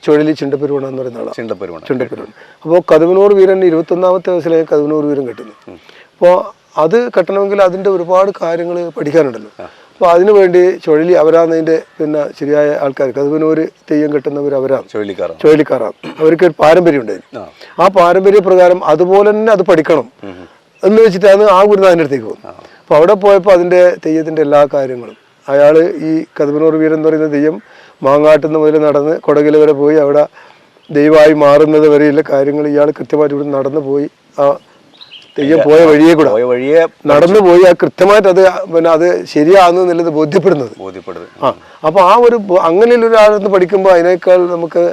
ചുഴലി ചിണ്ടപ്പെരുവണ എന്ന് പറയുന്ന ആളാണ്. ചിണ്ടപ്പെരുവൺ. അപ്പോൾ 11 വീരൻ 21ാമത്തെ വയസ്സിലേക്ക് 11 വീരൻ കെട്ടുന്നു. അപ്പോൾ അത് കെട്ടണമെങ്കിൽ അതിൻ്റെ ഒരുപാട് കാര്യങ്ങൾ പഠിക്കാനുണ്ടല്ലോ. അപ്പോൾ അതിനു വേണ്ടി ചുഴലി അവരാന്നതിൻ്റെ പിന്നെ ശരിയായ ആൾക്കാർ 11 തെയ്യം കെട്ടുന്നവർ അവരാണ്, ചുഴലിക്കാരാണ്. അവർക്ക് ഒരു പാരമ്പര്യം ഉണ്ടായിരുന്നു. ആ പാരമ്പര്യ പ്രകാരം അതുപോലെ തന്നെ അത് പഠിക്കണം എന്ന് വെച്ചിട്ടാണ് ആ ഗുരുനാഥൻ്റെ അടുത്തേക്ക് പോകുന്നത്. അപ്പോൾ അവിടെ പോയപ്പോൾ അതിൻ്റെ തെയ്യത്തിൻ്റെ എല്ലാ കാര്യങ്ങളും അയാൾ ഈ 11 വീരൻ എന്ന് പറയുന്ന തെയ്യം മാങ്ങാട്ടുന്ന മുതൽ നടന്ന് കൊടകിൽ വരെ പോയി അവിടെ ദൈവമായി മാറുന്നത് വരെയുള്ള കാര്യങ്ങൾ ഇയാൾ കൃത്യമായിട്ട് ഇവിടെ നടന്നു പോയി ആ തെയ്യം പോയ വഴിയെ കൂടെ നടന്നു പോയി ആ കൃത്യമായിട്ട് അത് പിന്നെ അത് ശരിയാണെന്നുള്ളത് ബോധ്യപ്പെടുന്നത്. അപ്പോൾ ആ ഒരു അങ്ങനെയുള്ള ഒരാളെന്ന് പഠിക്കുമ്പോൾ അതിനേക്കാൾ നമുക്ക്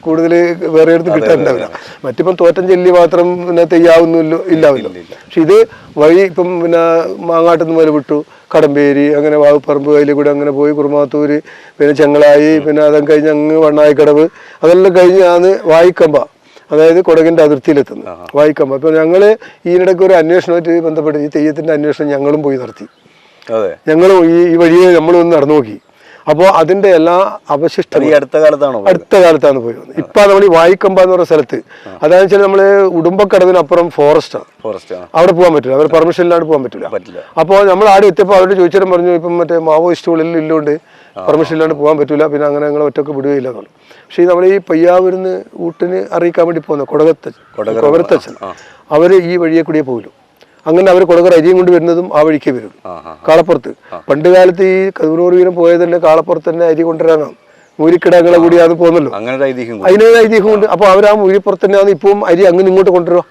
കൂടുതൽ വേറെ എടുത്ത് കിട്ടാനുണ്ടാവില്ല. മറ്റിപ്പം തോറ്റം ചെല്ലി മാത്രം പിന്നെ തെയ്യാവുന്നില്ലോ ഇല്ലാവില്ല. പക്ഷെ ഇത് വഴി ഇപ്പം പിന്നെ മാങ്ങാട്ടുന്ന മുതൽ വിട്ടു കടമ്പേരി അങ്ങനെ വാവുപ്പറമ്പ് അതിൽ കൂടെ അങ്ങനെ പോയി കുറുമാത്തൂര് പിന്നെ ചെങ്ങളായി പിന്നെ അതും കഴിഞ്ഞ് അങ്ങ് വണ്ണായിക്കടവ് അതെല്ലാം കഴിഞ്ഞ് ആണ് വായിക്കമ്പ, അതായത് കൊടകിൻ്റെ അതിർത്തിയിലെത്തുന്നത് വായിക്കമ്പ. അപ്പോൾ ഞങ്ങൾ ഈയിടയ്ക്ക് ഒരു അന്വേഷണമായിട്ട് ബന്ധപ്പെട്ട് ഈ തെയ്യത്തിൻ്റെ അന്വേഷണം ഞങ്ങളും പോയി നടത്തി. ഞങ്ങളും ഈ വഴിയെ നമ്മളൊന്ന് നടന്നു നോക്കി. അപ്പോൾ അതിന്റെ എല്ലാ അവശിഷ്ടം അടുത്ത കാലത്താണ് പോയി വന്നത്. ഇപ്പൊ നമ്മൾ ഈ വായിക്കമ്പ എന്ന് പറയുന്ന സ്ഥലത്ത് അതായത് വെച്ചാൽ നമ്മള് ഉടുമ്പക്കടവിനപ്പുറം ഫോറസ്റ്റാണ്, അവിടെ പോകാൻ പറ്റില്ല, അവർ പെർമിഷൻ ഇല്ലാണ്ട് പോകാൻ പറ്റില്ല. അപ്പോൾ നമ്മൾ ആടെ എത്തിയപ്പോൾ അവരോട് ചോദിച്ചാലും പറഞ്ഞു ഇപ്പം മറ്റേ മാവോയിസ്റ്റുകളിൽ ഇല്ലോണ്ട് പെർമിഷൻ ഇല്ലാണ്ട് പോകാൻ പറ്റില്ല, പിന്നെ അങ്ങനെ ഞങ്ങൾ ഒറ്റക്ക് വിടുകയില്ല എന്നുള്ളു. പക്ഷേ നമ്മൾ ഈ പയ്യാവൂരിന്ന് ഊട്ടിന് അറിയിക്കാൻ വേണ്ടി പോകുന്ന കൊടകരത്തച്ഛൻ അവര് ഈ വഴിയെ കൂടിയേ പോകില്ല. അങ്ങനെ അവർ കൊടകര അരിയും കൊണ്ട് വരുന്നതും ആ വഴിക്കേ വരും, കാളപ്പുറത്ത്. പണ്ട് കാലത്ത് ഈ 11 വീരം പോയത് തന്നെ കാളപ്പുറത്ത് തന്നെ അരി കൊണ്ടുവരാനാണ്, മൂരിക്കിടങ്ങളെ കൂടിയാണ് പോകുന്നല്ലോ, അതിനൊരു ഐതിഹ്യമുണ്ട്. അപ്പോൾ അവർ ആ മൂരിപ്പുറത്ത് തന്നെയാണ് ഇപ്പം അരി അങ്ങനെ ഇങ്ങോട്ട് കൊണ്ടുവരിക.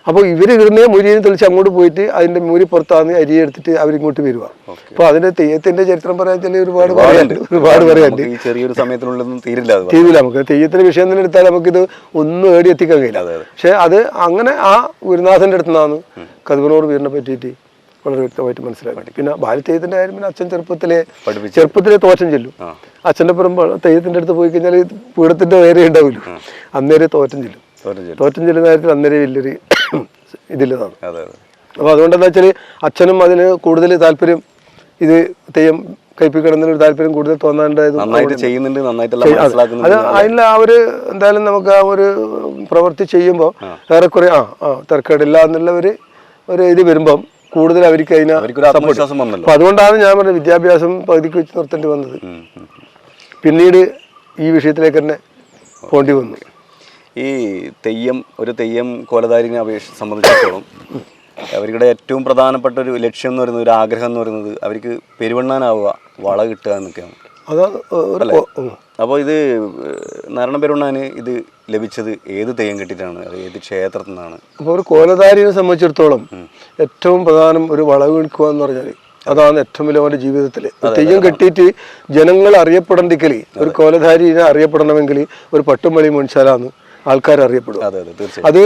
അപ്പോൾ ഇവർ ഇടുന്നേ മുരിയെ തെളിച്ച് അങ്ങോട്ട് പോയിട്ട് അതിന്റെ മൂരിപ്പുറത്താണ് അരി എടുത്തിട്ട് അവരിങ്ങോട്ട് വരിക. അപ്പോൾ അതിന്റെ തെയ്യത്തിന്റെ ചരിത്രം പറയാൻ ഒരുപാട് പറയാനുണ്ട്. ചെറിയൊരു സമയത്തിനുള്ളൊന്നും തീരില്ല നമുക്ക് തെയ്യത്തിന്റെ വിഷയം തന്നെ എടുത്താൽ നമുക്കിത് ഒന്നും ഏടി എത്തിക്കാൻ കഴിയില്ല. പക്ഷെ അത് അങ്ങനെ ആ ഗുരുനാഥന്റെ അടുത്ത് നിന്നാണ് 11 വീരനെ പറ്റിയിട്ട് വളരെ വ്യക്തമായിട്ട് മനസ്സിലാക്കി. പിന്നെ ബാല്യതെയ്യത്തിന്റെ കാര്യം പിന്നെ അച്ഛൻ ചെറുപ്പത്തിലെ തോറ്റം ചെല്ലും. അച്ഛൻ്റെ പുറം തെയ്യത്തിന്റെ അടുത്ത് പോയി കഴിഞ്ഞാൽ പീഠത്തിന്റെ വേറെ ഉണ്ടാവില്ല, അന്നേരം തോറ്റം ചെല്ലുന്ന കാര്യത്തിൽ അന്നേരം വലിയൊരു ഇതില്ലതാണ്. അപ്പോൾ അതുകൊണ്ടെന്താ വെച്ചാൽ അച്ഛനും അതിന് കൂടുതൽ താല്പര്യം, ഇത് തെയ്യം കൈപ്പിക്കണമെന്നൊരു താല്പര്യം കൂടുതൽ തോന്നാണ്ടായത്. അത് അതിൽ അവര് എന്തായാലും നമുക്ക് ആ ഒരു പ്രവൃത്തി ചെയ്യുമ്പോൾ ഏറെക്കുറെ തർക്കേടില്ല എന്നുള്ള ഒരു ഇത് വരുമ്പം കൂടുതൽ അവർക്ക് അപ്പൊ അതുകൊണ്ടാണ് ഞാൻ പറഞ്ഞത് വിദ്യാഭ്യാസം പകുതിക്ക് വെച്ച് നിർത്തേണ്ടി വന്നത്. പിന്നീട് ഈ വിഷയത്തിലേക്ക് തന്നെ പോണ്ടി വന്നു. ഈ തെയ്യം കോലധാരിനെ സംബന്ധിച്ചിടത്തോളം അവരുടെ ഏറ്റവും പ്രധാനപ്പെട്ട ഒരു ലക്ഷ്യം എന്ന് പറയുന്നത്, ഒരു ആഗ്രഹം എന്ന് പറയുന്നത് അവർക്ക് പെരുവണ്ണാനാവുക, വള കിട്ടുക എന്നൊക്കെയാണ്. അപ്പോൾ ഇത് നാരായണ പെരുവണ്ണാന് ഇത് ലഭിച്ചത് ഏത് തെയ്യം കെട്ടിയിട്ടാണ്, അത് ഏത് ക്ഷേത്രത്തിൽ നിന്നാണ്? അപ്പോൾ ഒരു കോലധാരിനെ സംബന്ധിച്ചിടത്തോളം ഏറ്റവും പ്രധാനം ഒരു വളവ് എടുക്കുക എന്ന് പറഞ്ഞാൽ അതാണ് ഏറ്റവും വലിയ അവൻ്റെ ജീവിതത്തിൽ. തെയ്യം കെട്ടിയിട്ട് ജനങ്ങൾ അറിയപ്പെടണ്ടെങ്കിൽ, ഒരു കോലധാരിനെ അറിയപ്പെടണമെങ്കിൽ ഒരു പട്ടും വളി മേടിച്ചാലാണ് ആൾക്കാർ അറിയപ്പെടും. അത്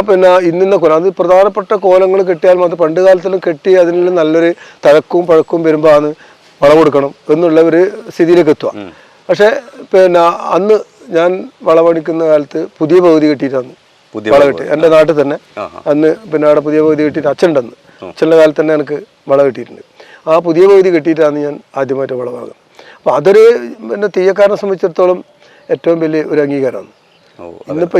പിന്നെ ഇന്ന കോലം, അത് പ്രധാനപ്പെട്ട കോലങ്ങൾ കെട്ടിയാൽ മാത്രം, പണ്ട് കാലത്തിലും കെട്ടി അതിനുള്ള നല്ലൊരു തഴക്കവും പഴക്കവും വരുമ്പോൾ ആണ് വളം കൊടുക്കണം എന്നുള്ള ഒരു സ്ഥിതിയിലേക്ക് എത്തുക. പക്ഷെ പിന്നെ അന്ന് ഞാൻ വളമടിക്കുന്ന കാലത്ത് പുതിയ പകുതി കെട്ടിയിട്ടാണ് വള കെട്ടി. എൻ്റെ നാട്ടിൽ തന്നെ അന്ന് പിന്നെ അവിടെ പുതിയ പകുതി കെട്ടിയിട്ട് അച്ഛനുണ്ടെന്ന്, അച്ഛൻ്റെ കാലത്ത് തന്നെ എനിക്ക് വള കെട്ടിയിട്ടുണ്ട്. ആ പുതിയ പകുതി കെട്ടിയിട്ടാണ് ഞാൻ ആദ്യമായിട്ട് വളമാകുന്നത്. അപ്പോൾ അതൊരു പിന്നെ തെയ്യക്കാരനെ സംബന്ധിച്ചിടത്തോളം ഏറ്റവും വലിയ ഒരു അംഗീകാരമാണ്.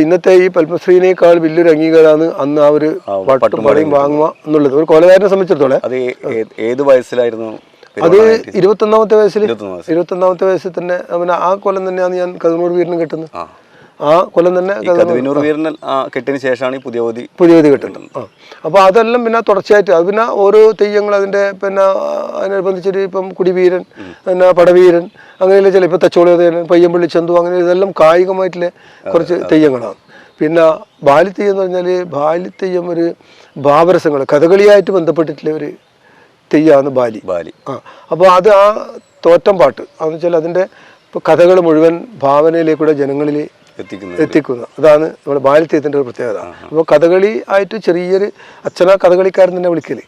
ഇന്നത്തെ ഈ പത്മശ്രീനേക്കാൾ വലിയൊരു അംഗീകാരമാണ് അന്ന് ആ ഒരു പട്ടും പടയും വാങ്ങുക എന്നുള്ളത്. ഒരു കൊലകാരനെ സംബന്ധിച്ചിടത്തോളം അത് ഏത് വയസ്സിലായിരുന്നു? അത് 21ാമത്തെ വയസ്സിൽ തന്നെ അവന് ആ കൊല്ലം തന്നെയാണ് ഞാൻ കതിനൂർ വീരനും കെട്ടുന്നത്. ആ കൊല്ലം തന്നെ കതിനൂർ വീരൻ കെട്ടിന് ശേഷമാണ് ഈ പുതിയവധി കെട്ടുന്നത്. അപ്പോൾ അതെല്ലാം പിന്നെ തുടർച്ചയായിട്ട് അത് പിന്നെ ഓരോ തെയ്യങ്ങൾ അതിൻ്റെ പിന്നെ അതിനനുബന്ധിച്ചിട്ട് ഇപ്പം കുടിവീരൻ പിന്നെ പടവീരൻ അങ്ങനെയുള്ള ചില ഇപ്പം തച്ചോളി പയ്യമ്പള്ളി ചന്തു അങ്ങനെ ഇതെല്ലാം കായികമായിട്ടുള്ള കുറച്ച് തെയ്യങ്ങളാണ്. പിന്നെ ബാലിത്തെയ്യം എന്ന് പറഞ്ഞാൽ ബാലിത്തെയ്യം ഒരു ഭാവരസങ്ങൾ കഥകളിയായിട്ട് ബന്ധപ്പെട്ടിട്ടുള്ള ഒരു തെയ്യമാണ് ബാലി. അപ്പോൾ അത് ആ തോറ്റം പാട്ട് അതെന്ന് വെച്ചാൽ അതിൻ്റെ കഥകൾ മുഴുവൻ ഭാവനയിലേക്കൂടെ ജനങ്ങളിൽ എത്തിക്കുന്ന അതാണ് നമ്മുടെ ബാലിത്തെയ്യത്തിൻ്റെ ഒരു പ്രത്യേകത. അപ്പോൾ കഥകളി ആയിട്ട് ചെറിയൊരു അച്ഛനെ കഥകളിക്കാരൻ തന്നെ വിളിക്കല്,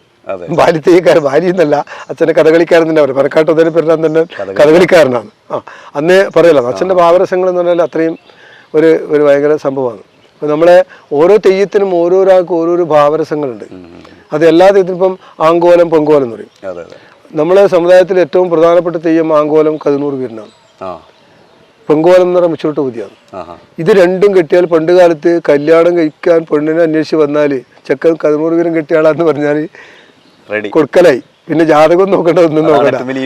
ബാലിത്തെയ്യക്കാരൻ, ബാലി എന്നല്ല അച്ഛനെ കഥകളിക്കാരൻ തന്നെ പറയും. പരക്കാട്ട് ഉദയൻ പെരുന്നാൻ തന്നെ കഥകളിക്കാരനാണ്. അന്നേ പറയല്ലോ അച്ഛൻ്റെ ഭാവരസങ്ങൾ എന്ന് പറഞ്ഞാൽ അത്രയും ഒരു ഭയങ്കര സംഭവമാണ്. അപ്പോൾ നമ്മളെ ഓരോ തെയ്യത്തിനും ഓരോരാൾക്കും ഓരോരോ ഭാവരസങ്ങളുണ്ട്. അത് എല്ലാ തെയ്യത്തിനും ഇപ്പം ആങ്കോലം പൊങ്കോലം എന്ന് പറയും. നമ്മളെ സമുദായത്തിൽ ഏറ്റവും പ്രധാനപ്പെട്ട തെയ്യം ആങ്കോലം കതിനൂർ വീരനാണ്. പൊങ്കോലം എന്ന് പറഞ്ഞാൽ മുച്ചോട്ട് പൂതിയാണ്. ഇത് രണ്ടും കെട്ടിയാൽ പണ്ട് കാലത്ത് കല്യാണം കഴിക്കാൻ പെണ്ണിനെ അന്വേഷിച്ച് വന്നാൽ ചെക്കൻ കതിനൂർ വീരൻ കെട്ടിയാളാന്ന് പറഞ്ഞാൽ കൊടുക്കലായി. പിന്നെ ജാതകം നോക്കേണ്ട ഒന്നും നോക്കണ്ട,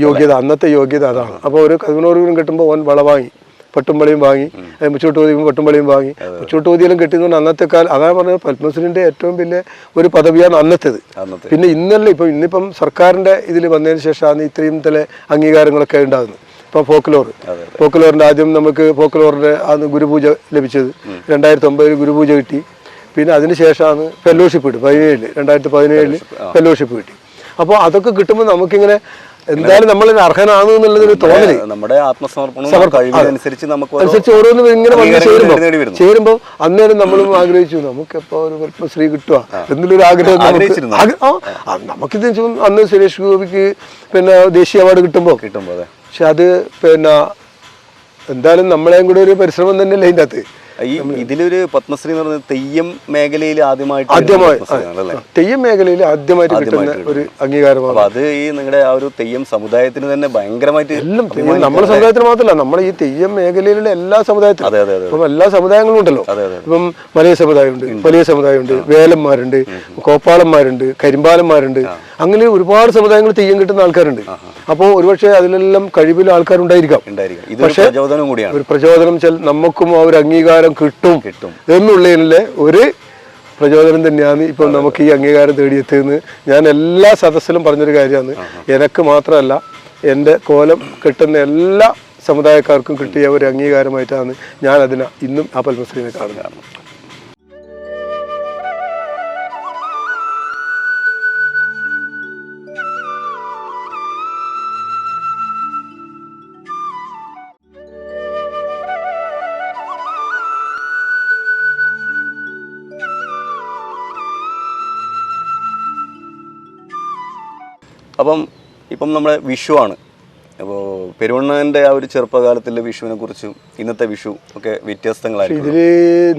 യോഗ്യത അന്നത്തെ യോഗ്യത അതാണ്. അപ്പോൾ ഒരു കതിനൂർ വീരൻ കെട്ടുമ്പോൾ ഓൻ വള വാങ്ങി, പട്ടുംപളിയും വാങ്ങി, മുച്ചോട്ട് തോതിയും പട്ടുംപളിയും വാങ്ങി. മുച്ചോട്ട് തോതിയെല്ലാം കെട്ടിയെന്ന് അന്നത്തെ കാലം അതാണ് പറഞ്ഞത് പത്മശ്രീൻ്റെ ഏറ്റവും വലിയ ഒരു പദവിയാണ് അന്നത്തേത്. പിന്നെ ഇന്നിപ്പം സർക്കാരിൻ്റെ ഇതിൽ വന്നതിന് ശേഷമാണ് ഇത്രയും തല അംഗീകാരങ്ങളൊക്കെ ഉണ്ടാകുന്നത്. ഇപ്പോൾ ഫോക്ലോറിൻ്റെ ആദ്യം നമുക്ക് ഫോക്ലോറിൻ്റെ അന്ന് ഗുരുപൂജ ലഭിച്ചത് 2009 ഗുരുപൂജ കിട്ടി. പിന്നെ അതിന് ശേഷമാണ് ഫെലോഷിപ്പ് കിട്ടി 2017 ഫെലോഷിപ്പ് കിട്ടി. അപ്പോൾ അതൊക്കെ കിട്ടുമ്പോൾ നമുക്കിങ്ങനെ എന്തായാലും നമ്മൾ അർഹനാണ് എന്നുള്ളതൊരു തോന്നല്, നമ്മുടെ ആത്മസമർപ്പണം അനുസരിച്ച് ഓരോന്നും ഇങ്ങനെ വന്ന് ചേരുമ്പോൾ അന്നേരം നമ്മളും ആഗ്രഹിച്ചു നമുക്കെപ്പോ ഒരു പത്മശ്രീ കിട്ടുക എന്നുള്ളൊരു ആഗ്രഹം നമുക്കിത് അന്ന് സുരേഷ് ഗോപിക്ക് പിന്നെ ദേശീയ അവാർഡ് കിട്ടുമ്പോൾ പക്ഷെ അത് പിന്നെ എന്തായാലും നമ്മളെയും കൂടെ ഒരു പരിശ്രമം തന്നെയല്ലേ അതിൻ്റെ അകത്ത്. ഇതിലൊരു പത്മശ്രീ എന്ന് പറയുന്നത് തെയ്യം മേഖലയിൽ തെയ്യം മേഖലയിൽ ആദ്യമായിട്ട് കിട്ടുന്ന ഒരു അംഗീകാരമാണ്. അത് ഈ നിങ്ങളുടെ ആ ഒരു തെയ്യം സമുദായത്തിന് തന്നെ ഭയങ്കരമായിട്ട് എല്ലാം നമ്മുടെ സമുദായത്തിന് മാത്രമല്ല നമ്മുടെ ഈ തെയ്യം മേഖലയിലുള്ള എല്ലാ സമുദായത്തിലും ഇപ്പം എല്ലാ സമുദായങ്ങളും ഉണ്ടല്ലോ. ഇപ്പം മലയ സമുദായമുണ്ട്, വലിയ സമുദായമുണ്ട്, വേലന്മാരുണ്ട്, കോപ്പാളന്മാരുണ്ട്, കരിമ്പാലന്മാരുണ്ട്, അങ്ങനെ ഒരുപാട് സമുദായങ്ങൾ തെയ്യം കിട്ടുന്ന ആൾക്കാരുണ്ട്. അപ്പോൾ ഒരുപക്ഷെ അതിലെല്ലാം കഴിവിൽ ആൾക്കാരുണ്ടായിരിക്കാം. പക്ഷേ ഒരു പ്രചോദനം നമുക്കും ആ ഒരു അംഗീകാരം കിട്ടും എന്നുള്ളതിലെ ഒരു പ്രചോദനം തന്നെയാണ് ഇപ്പം നമുക്ക് ഈ അംഗീകാരം തേടിയെത്തിയെന്ന് ഞാൻ എല്ലാ സദസ്സിലും പറഞ്ഞൊരു കാര്യമാണ്. എനിക്ക് മാത്രമല്ല എൻ്റെ കോലം കിട്ടുന്ന എല്ലാ സമുദായക്കാർക്കും കിട്ടിയ ഒരു അംഗീകാരമായിട്ടാണ് ഞാൻ അതിനെ ഇന്നും ആ പത്മശ്രീനെ കാണുന്നത്. ഇപ്പം നമ്മുടെ വിഷു ആണ്. അപ്പോൾ പെരുവണ്ണൻ്റെ ആ ഒരു ചെറുപ്പകാലത്തിലെ വിഷുവിനെ കുറിച്ചും ഇന്നത്തെ വിഷു ഒക്കെ വ്യത്യസ്തങ്ങളായിരിക്കും. ഇതിൽ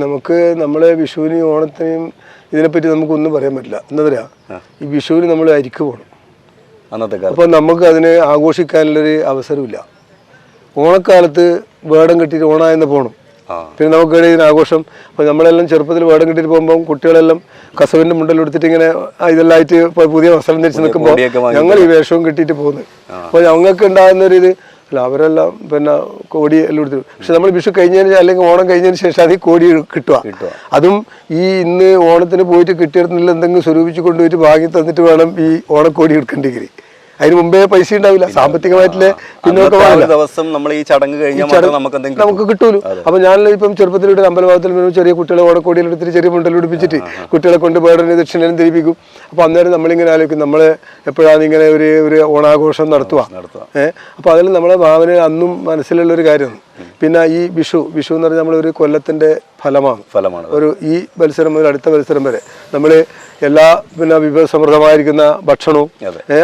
നമുക്ക് നമ്മളെ വിഷുവിനും ഓണത്തിനും ഇതിനെപ്പറ്റി നമുക്കൊന്നും പറയാൻ പറ്റില്ല. എന്താ പറയുക, ഈ വിഷുവിന് നമ്മൾ അരിക്ക് പോകണം അന്നത്തെ കാലം. അപ്പോൾ നമുക്ക് അതിനെ ആഘോഷിക്കാനുള്ളൊരു അവസരമില്ല. ഓണക്കാലത്ത് വേടം കെട്ടിയിട്ട് ഓണായെന്ന് പോകണം. പിന്നെ നമുക്ക് ഇതിന് ആഘോഷം. അപ്പോൾ നമ്മളെല്ലാം ചെറുപ്പത്തിൽ വേടം കെട്ടിയിട്ട് പോകുമ്പോൾ കുട്ടികളെല്ലാം കസവിൻ്റെ മുണ്ടെടുത്തിട്ട് ഇങ്ങനെ ഇതെല്ലാം ആയിട്ട് പുതിയ വസ്ത്രം ധരിച്ച് നിൽക്കുമ്പോൾ ഞങ്ങൾ ഈ വേഷവും കെട്ടിയിട്ട് പോകുന്നത്. അപ്പോൾ ഞങ്ങൾക്ക് ഉണ്ടാകുന്നൊരു ഇത് അല്ല, അവരെല്ലാം പിന്നെ കോടി എല്ലാം എടുത്തു. പക്ഷെ നമ്മൾ വിഷു കഴിഞ്ഞതിന് അല്ലെങ്കിൽ ഓണം കഴിഞ്ഞതിന് ശേഷം അത് ഈ കോടി കിട്ടുക. അതും ഈ ഇന്ന് ഓണത്തിന് പോയിട്ട് കിട്ടിയെടുത്തില്ല എന്തെങ്കിലും സ്വരൂപിച്ച് കൊണ്ടുപോയിട്ട് വാങ്ങി തന്നിട്ട് വേണം ഈ ഓണക്കോടി എടുക്കേണ്ടെങ്കിൽ. അതിന് മുമ്പേ പൈസ ഉണ്ടാവില്ല, സാമ്പത്തികമായിട്ടുള്ള പിന്നോക്കമാണ് ദിവസം നമ്മൾ ഈ ചടങ്ങ് കഴിഞ്ഞാൽ നമുക്ക് കിട്ടൂലോ. അപ്പൊ ഞാൻ ഇപ്പം ചെറുപ്പത്തിലൂടെ അമ്പലഭാഗത്തിൽ ചെറിയ കുട്ടികളെ ഓടക്കോടിയിൽ എടുത്തിട്ട് ചെറിയ മുണ്ടൽ പിടിപ്പിച്ചിട്ട് കുട്ടികളെ കൊണ്ട് വേടനെ ദക്ഷിണയും ധരിപ്പിക്കും. അപ്പൊ അന്നേരം നമ്മളിങ്ങനെ ആലോചിക്കും നമ്മളെ എപ്പോഴാണ് ഇങ്ങനെ ഒരു ഓണാഘോഷം നടത്തുക. അപ്പൊ അതിൽ നമ്മളെ ഭാവന അന്നും മനസ്സിലുള്ള ഒരു കാര്യമാണ്. പിന്നെ ഈ വിഷു എന്ന് പറഞ്ഞാൽ നമ്മളൊരു കൊല്ലത്തിന്റെ ഫലമാണ്. ഒരു ഈ മത്സരം മുതൽ അടുത്ത മത്സരം വരെ നമ്മൾ എല്ലാ പിന്നെ വിഭവസമൃദ്ധമായിരിക്കുന്ന ഭക്ഷണവും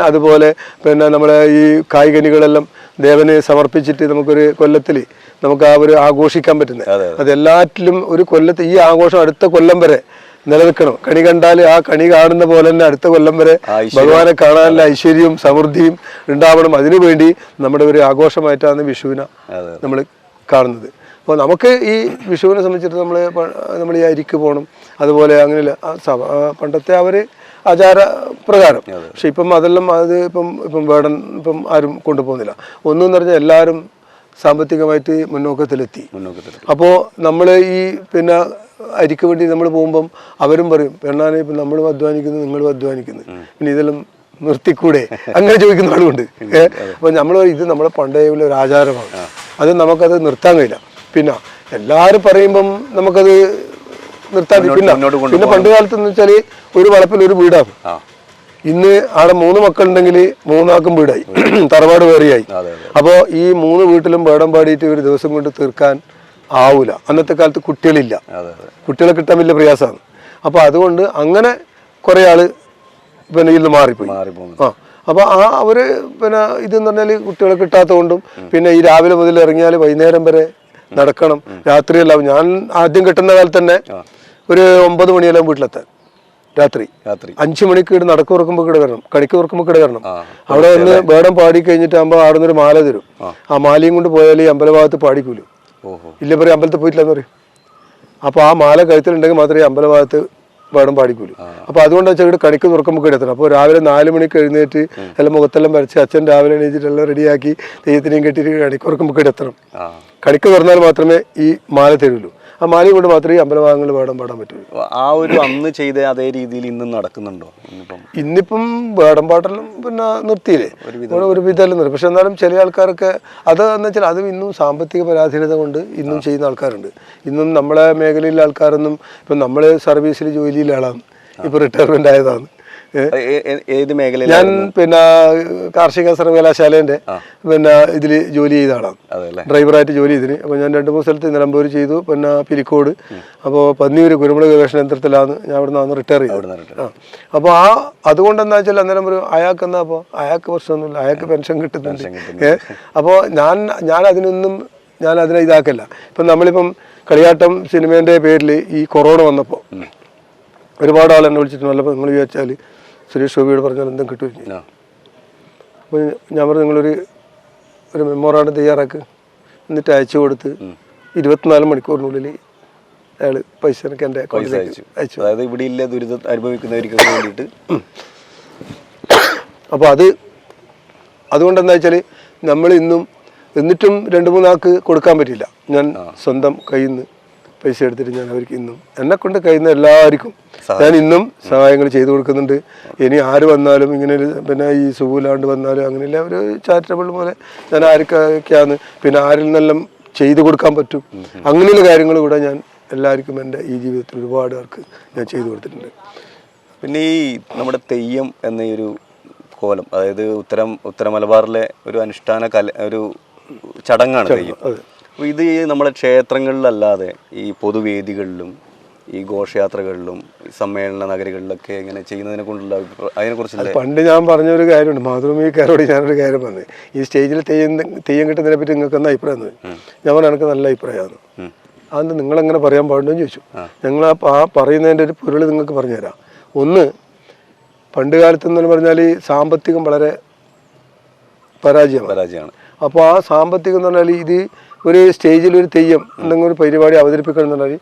അതുപോലെ പിന്നെ നമ്മളെ ഈ കായ്കനികളെല്ലാം ദേവന് സമർപ്പിച്ചിട്ട് നമുക്കൊരു കൊല്ലത്തിൽ നമുക്ക് ആ ഒരു ആഘോഷിക്കാൻ പറ്റുന്നത്. അതെല്ലാറ്റിലും ഒരു കൊല്ലത്ത് ഈ ആഘോഷം അടുത്ത കൊല്ലം വരെ നിലനിൽക്കണം. കണി കണ്ടാൽ ആ കണി കാണുന്ന പോലെ തന്നെ അടുത്ത കൊല്ലം വരെ ഭഗവാനെ കാണാനുള്ള ഐശ്വര്യവും സമൃദ്ധിയും ഉണ്ടാവണം. അതിനുവേണ്ടി നമ്മുടെ ഒരു ആഘോഷമായിട്ടാണ് വിഷുവിനെ നമ്മൾ കാണുന്നത്. അപ്പോൾ നമുക്ക് ഈ വിഷുവിനെ സംബന്ധിച്ചിട്ട് നമ്മൾ ഈ അരിക്ക് പോകണം, അതുപോലെ അങ്ങനെയല്ല പണ്ടത്തെ അവർ ആചാര പ്രകാരം. പക്ഷെ ഇപ്പം അതെല്ലാം ഇപ്പം വേടൻ ആരും കൊണ്ടുപോകുന്നില്ല. ഒന്നെന്ന് പറഞ്ഞാൽ എല്ലാവരും സാമ്പത്തികമായിട്ട് മുന്നോക്കത്തിലെത്തി. അപ്പോൾ നമ്മൾ ഈ അരിക്ക് വേണ്ടി നമ്മൾ പോകുമ്പം അവരും പറയും, പെണ്ണാനെ ഇപ്പം നമ്മളും അധ്വാനിക്കുന്നു നിങ്ങളും അധ്വാനിക്കുന്നു, പിന്നെ ഇതെല്ലാം നിർത്തിക്കൂടെ, അങ്ങനെ ചോദിക്കുന്ന ആളുമുണ്ട്. അപ്പോൾ ഇത് നമ്മളെ പണ്ടേ ഒരു ആചാരമാണ്, അത് നമുക്കത് നിർത്താൻ കഴിയില്ല. പിന്നെ എല്ലാവരും പറയുമ്പം നമുക്കത് നിർത്താൻ പിന്നെ പണ്ട് കാലത്ത് എന്ന് വെച്ചാൽ ഒരു വളപ്പിൽ ഒരു വീടാണ്. ഇന്ന് അവിടെ 3 മക്കളുണ്ടെങ്കിൽ 3 ആൾക്കും വീടായി, തറവാട് വേറെയായി. അപ്പോൾ ഈ 3 വീട്ടിലും വേടം പാടിയിട്ട് ഒരു ദിവസം കൊണ്ട് തീർക്കാൻ ആവൂല. അന്നത്തെ കാലത്ത് കുട്ടികളില്ല, കുട്ടികളെ കിട്ടാൻ വലിയ പ്രയാസമാണ്. അപ്പോൾ അതുകൊണ്ട് അങ്ങനെ കുറേ ആള് ഇതിൽ മാറിപ്പോയി. അപ്പോൾ അവര് ഇതെന്ന് പറഞ്ഞാൽ കുട്ടികളെ കിട്ടാത്തത് കൊണ്ടും പിന്നെ ഈ രാവിലെ മുതൽ ഇറങ്ങിയാൽ വൈകുന്നേരം വരെ നടക്കണം, രാത്രിയല്ല. ഞാൻ ആദ്യം കിട്ടുന്ന കാലത്ത് തന്നെ ഒരു 9 മണിയെല്ലാം വീട്ടിലെത്താൻ, രാത്രി 5 മണിക്ക് ഇവിടെ നടക്ക് തുറക്കുമ്പോൾ ഇവിടെ വരണം, കണിക്ക് തുറക്കുമ്പോൾ ഇവിടെ വരണം. അവിടെ വന്ന് വേടം പാടി കഴിഞ്ഞിട്ടാകുമ്പോൾ അവിടെ നിന്നൊരു മാല തരും. ആ മാലയും കൊണ്ട് പോയാൽ ഈ അമ്പലഭാഗത്ത് പാടിക്കൂലും. ഇല്ല പറയും അമ്പലത്തിൽ പോയിട്ടില്ലെന്ന് പറയും. അപ്പോൾ ആ മാല കഴുത്തിലുണ്ടെങ്കിൽ മാത്രമേ അമ്പലഭാഗത്ത് വേടം പാടിക്കൂലും. അപ്പോൾ അതുകൊണ്ട് വെച്ചാൽ ഇവിടെ കണിക്ക് തുറക്കുമ്പോൾ ഇവിടെ എത്തണം. അപ്പോൾ രാവിലെ 4 മണിക്ക് എഴുന്നേറ്റ് എല്ലാം മുഖത്തെല്ലാം വരച്ച് അച്ഛൻ രാവിലെ എണീച്ചിട്ട് എല്ലാം റെഡിയാക്കി തെയ്യത്തിനെയും കെട്ടിയിട്ട് കണിക്ക് തുറക്കുമ്പോൾ ഇവിടെ എത്തണം. കണിക്ക് തുറന്നാൽ മാത്രമേ ഈ മാല തരുള്ളൂ. ആ മാലയും കൊണ്ട് മാത്രമേ ഈ അമ്പലഭാഗങ്ങൾ വേടം പാടാൻ പറ്റുള്ളൂ. ആ ഒരു അന്ന് ചെയ്ത അതേ രീതിയിൽ ഇന്നും നടക്കുന്നുണ്ടോ? ഇന്നിപ്പം വേടം പാട്ടെല്ലാം നിർത്തിയില്ലേ, ഒരു വിധമെല്ലാം നിർത്തി. പക്ഷെ എന്നാലും ചില ആൾക്കാരൊക്കെ അത് എന്ന് വെച്ചാൽ അത് ഇന്നും സാമ്പത്തിക പരാധീനത കൊണ്ട് ഇന്നും ചെയ്യുന്ന ആൾക്കാരുണ്ട്. ഇന്നും നമ്മളെ മേഖലയിലെ ആൾക്കാരൊന്നും ഇപ്പം നമ്മൾ സർവീസിൽ ജോലിയിലെ ആളാണ്, ഇപ്പം റിട്ടയർമെന്റ് ആയതാണ്. ഏത് മേഖലയിൽ? ഞാൻ കാർഷിക സർവകലാശാലേന്റെ ഇതിൽ ജോലി ചെയ്ത ആളാണ്, ഡ്രൈവറായിട്ട് ജോലി ചെയ്തിന്. അപ്പോൾ ഞാൻ 2-3 സ്ഥലത്ത് നിലമ്പൂർ ചെയ്തു, പിലിക്കോട്, അപ്പോൾ പന്നിയൂർ കുരുമുളക് ഗവേഷണ യന്ത്രത്തിലാണ് ഞാൻ അവിടെ നിന്ന് റിട്ടയർ ചെയ്തത്. അപ്പോൾ അതുകൊണ്ട് എന്താ വെച്ചാൽ അന്നേരം ഒരു അയാൾക്ക് എന്താ, അപ്പോൾ അയാൾക്ക് പ്രശ്നമൊന്നുമില്ല, അയാൾക്ക് പെൻഷൻ കിട്ടുന്നുണ്ട്. അപ്പോൾ ഞാൻ അതിനെ ഇതാക്കല്ല. ഇപ്പം നമ്മളിപ്പം കളിയാട്ടം സിനിമേൻ്റെ പേരിൽ ഈ കൊറോണ വന്നപ്പോൾ ഒരുപാട് ആൾ എന്നെ വിളിച്ചിട്ടുണ്ട്. അല്ലപ്പോൾ നിങ്ങൾ വിചാരിച്ചാൽ സുരേഷ് ഗോപിയോട് പറഞ്ഞാൽ എന്തും കിട്ടുമില്ല. അപ്പോൾ ഞാൻ പറഞ്ഞു നിങ്ങളൊരു മെമ്മോറാണ്ടം തയ്യാറാക്ക്, എന്നിട്ട് അയച്ചു കൊടുത്ത് 24 മണിക്കൂറിനുള്ളിൽ അയാൾ പൈസ എനിക്ക് എൻ്റെ അക്കൗണ്ടിലേക്ക് അയച്ചു. അതായത് ഇവിടെ ഇല്ല ദുരിതം അനുഭവിക്കുന്നവർക്കൊക്കെ വേണ്ടിയിട്ട്. അപ്പോൾ അതുകൊണ്ട് എന്താ വെച്ചാൽ നമ്മൾ എന്നിട്ടും 2-3 ആൾക്ക് കൊടുക്കാൻ പറ്റില്ല. ഞാൻ സ്വന്തം കയ്യിൽ നിന്ന് പൈസ എടുത്തിട്ട് ഞാൻ അവർക്ക് ഇന്നും എന്നെ കൊണ്ട് കഴിയുന്ന എല്ലാവർക്കും ഞാൻ ഇന്നും സഹായങ്ങൾ ചെയ്തു കൊടുക്കുന്നുണ്ട്. ഇനി ആര് വന്നാലും ഇങ്ങനെ ഈ സുഖമില്ലാണ്ട് വന്നാലും അങ്ങനെയല്ല, ഒരു ചാരിറ്റബിൾ പോലെ ഞാൻ ആർക്കൊക്കെയാണ് ആരിൽ നിന്നെല്ലാം ചെയ്തു കൊടുക്കാൻ പറ്റും, അങ്ങനെയുള്ള കാര്യങ്ങൾ കൂടെ ഞാൻ എല്ലാവർക്കും എൻ്റെ ഈ ജീവിതത്തിൽ ഒരുപാട് പേർക്ക് ഞാൻ ചെയ്തു കൊടുത്തിട്ടുണ്ട്. പിന്നെ ഈ നമ്മുടെ തെയ്യം എന്ന ഒരു കോലം, അതായത് ഉത്തര മലബാറിലെ ഒരു അനുഷ്ഠാന ഒരു ചടങ്ങാണ് തെയ്യം. അപ്പോൾ ഇത് നമ്മുടെ ക്ഷേത്രങ്ങളിലല്ലാതെ ഈ പൊതുവേദികളിലും ഈ ഘോഷയാത്രകളിലും സമ്മേളന നഗരികളിലൊക്കെ ഇങ്ങനെ ചെയ്യുന്നതിനെ കൊണ്ടുള്ള അതിനെക്കുറിച്ച് പണ്ട് ഞാൻ പറഞ്ഞൊരു കാര്യമുണ്ട്, മാതൃഭൂമിക്കാരോട് ഞാനൊരു കാര്യം പറഞ്ഞു, ഈ സ്റ്റേജിൽ തെയ്യം കിട്ടുന്നതിനെ പറ്റി നിങ്ങൾക്ക് എന്താ അഭിപ്രായം? ഞാൻ പറഞ്ഞു എനിക്ക് നല്ല അഭിപ്രായമാണ്. അതെന്ത് നിങ്ങളെങ്ങനെ പറയാൻ പാടുണ്ടെന്ന് ചോദിച്ചു. ഞങ്ങൾ ആ പറയുന്നതിൻ്റെ ഒരു പൊരുൾ നിങ്ങൾക്ക് പറഞ്ഞുതരാം. ഒന്ന്, പണ്ട് കാലത്തെന്ന് പറഞ്ഞാൽ സാമ്പത്തികം വളരെ പരാജയമാണ്. അപ്പോൾ ആ സാമ്പത്തികം എന്ന് പറഞ്ഞാൽ ഇത് ഒരു സ്റ്റേജിൽ ഒരു തെയ്യം എന്തെങ്കിലും ഒരു പരിപാടി അവതരിപ്പിക്കണം എന്ന് പറഞ്ഞാൽ